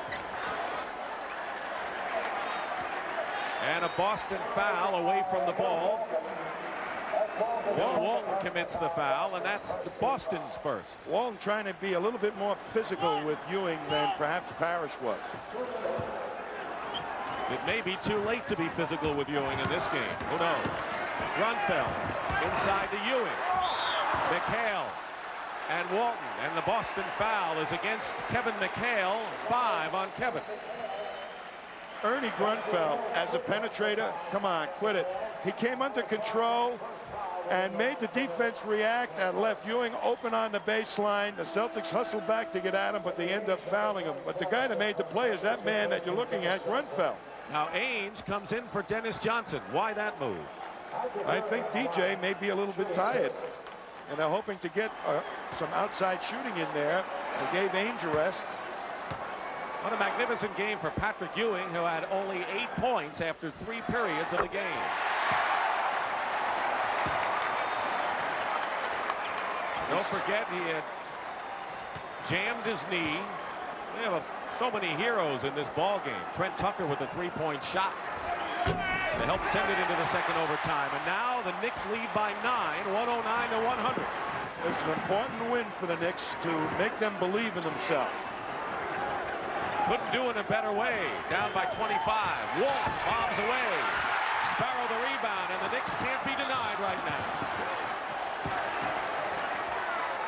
And a Boston foul away from the ball. Walton commits the foul, and that's Boston's first. Walton trying to be a little bit more physical with Ewing than perhaps Parrish was. It may be too late to be physical with Ewing in this game. Who knows? Grunfeld inside to Ewing. McHale and Walton, and the Boston foul is against Kevin McHale. 5 on Kevin. Ernie Grunfeld as a penetrator, come on, quit it. He came under control and made the defense react and left Ewing open on the baseline. The Celtics hustled back to get at him, but they end up fouling him. But the guy that made the play is that man that you're looking at, Grunfeld. Now Ainge comes in for Dennis Johnson. Why that move? I think DJ may be a little bit tired, and they're hoping to get some outside shooting in there. They gave Ainge a rest. What a magnificent game for Patrick Ewing, who had only 8 points after 3 periods of the game. Don't forget, he had jammed his knee. We have so many heroes in this ball game. Trent Tucker with a 3-point shot to help send it into the second overtime. And now the Knicks lead by 9, 109 to 100. It's an important win for the Knicks to make them believe in themselves. Couldn't do it a better way. Down by 25. Walton bombs away. Sparrow the rebound, and the Knicks can't be denied right now.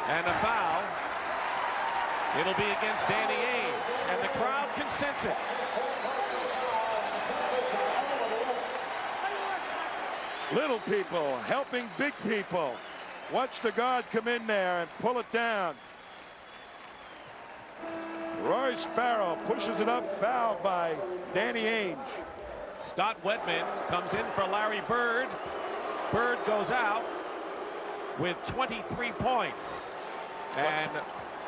And a foul. It'll be against Danny Ainge, and the crowd can sense it. Little people helping big people. Watch the guard come in there and pull it down. Roy Sparrow pushes it up, fouled by Danny Ainge. Scott Wedman comes in for Larry Bird. Bird goes out with 23 points. And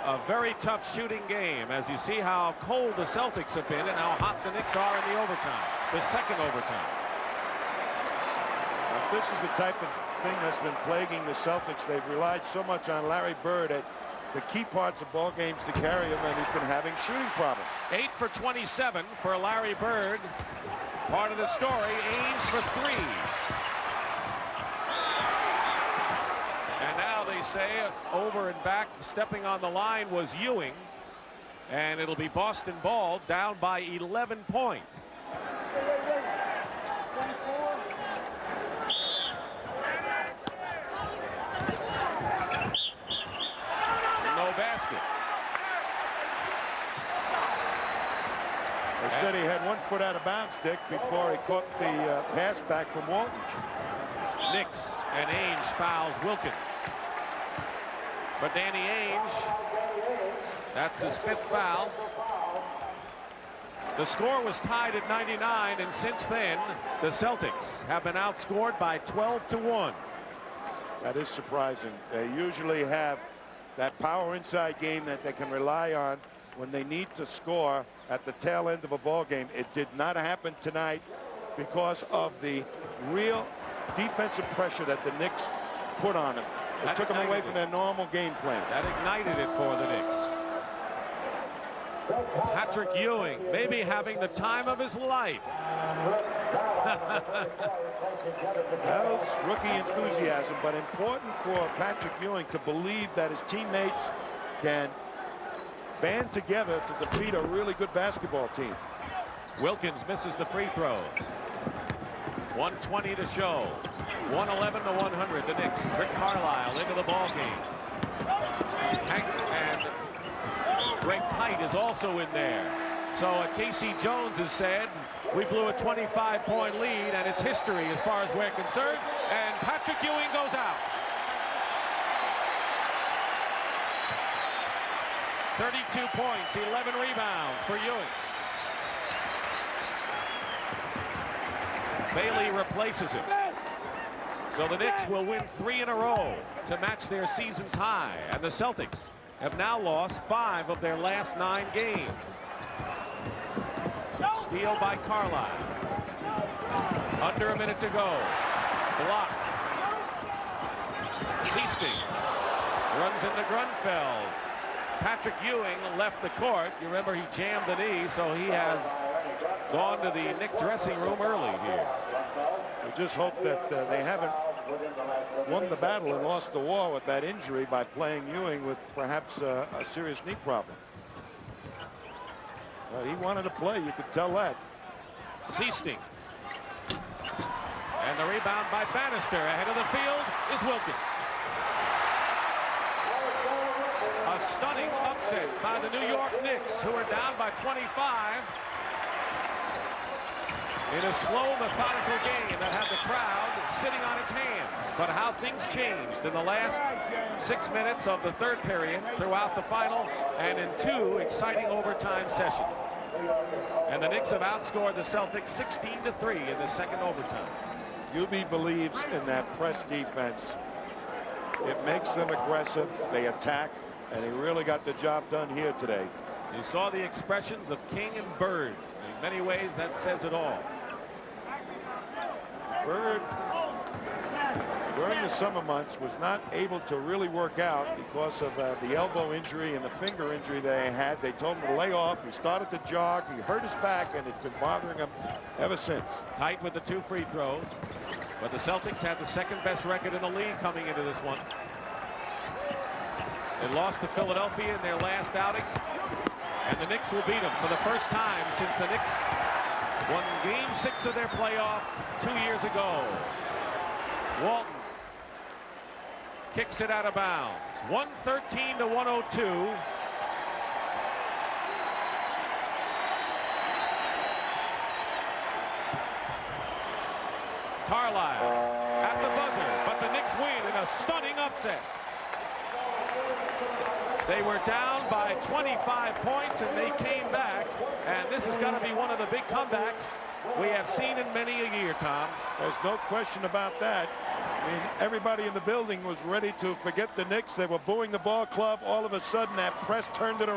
a very tough shooting game, as you see how cold the Celtics have been and how hot the Knicks are in the overtime, the second overtime. This is the type of thing that's been plaguing the Celtics. They've relied so much on Larry Bird at the key parts of ball games to carry him, and he's been having shooting problems. 8 for 27 for Larry Bird. Part of the story, Ainge for 3. And now they say over and back, stepping on the line was Ewing. And it'll be Boston ball, down by 11 points. No basket. They said he had 1 foot out of bounds, Dick, before he caught the pass back from Walton. Knicks and Ainge fouls Wilkins. But Danny Ainge, that's his 5th foul. The score was tied at 99, and since then, the Celtics have been outscored by 12-1. That is surprising. They usually have that power inside game that they can rely on when they need to score at the tail end of a ball game. It did not happen tonight because of the real defensive pressure that the Knicks put on them. It took them away from their normal game plan. That ignited it for the Knicks. Patrick Ewing maybe having the time of his life. That was rookie enthusiasm, but important for Patrick Ewing to believe that his teammates can band together to defeat a really good basketball team. Wilkins misses the free throws. 1:20 to show. 111 to 100. The Knicks. Rick Carlisle into the ball game. And Greg Kite is also in there. So Casey Jones has said, we blew a 25-point lead, and it's history as far as we're concerned. And Patrick Ewing goes out. 32 points, 11 rebounds for Ewing. Bailey replaces him. So the Knicks will win 3 in a row to match their season's high. And the Celtics have now lost 5 of their last 9 games. Steal by Carlisle. Under a minute to go. Block. Seasting runs into Grunfeld. Patrick Ewing left the court. You remember he jammed the knee, so he has gone to the Knicks dressing room early here. We just hope that they haven't won the battle and lost the war with that injury by playing Ewing with perhaps a serious knee problem. He wanted to play, you could tell that. Seasting. And the rebound by Bannister. Ahead of the field is Wilkins. A stunning upset by the New York Knicks, who are down by 25 in a slow, methodical game that had the crowd sitting on its hands. But how things changed in the last 6 minutes of the 3rd period throughout the final and in 2 exciting overtime sessions. And the Knicks have outscored the Celtics 16-3 in the 2nd overtime. UB believes in that press defense. It makes them aggressive. They attack, and he really got the job done here today. You saw the expressions of King and Bird. In many ways, that says it all. Bird, during the summer months, was not able to really work out because of the elbow injury and the finger injury they had. They told him to lay off. He started to jog. He hurt his back, and it's been bothering him ever since. Tight with the 2 free throws. But the Celtics have the 2nd best record in the league coming into this one. They lost to Philadelphia in their last outing. And the Knicks will beat them for the first time since the Knicks won Game 6 of their playoff 2 years ago. Walton kicks it out of bounds. 113 to 102. Carlisle at the buzzer, but the Knicks win in a stunning upset. They were down by 25 points, and they came back. And this is going to be one of the big comebacks we have seen in many a year, Tom. There's no question about that. I mean, everybody in the building was ready to forget the Knicks. They were booing the ball club. All of a sudden, that press turned it around.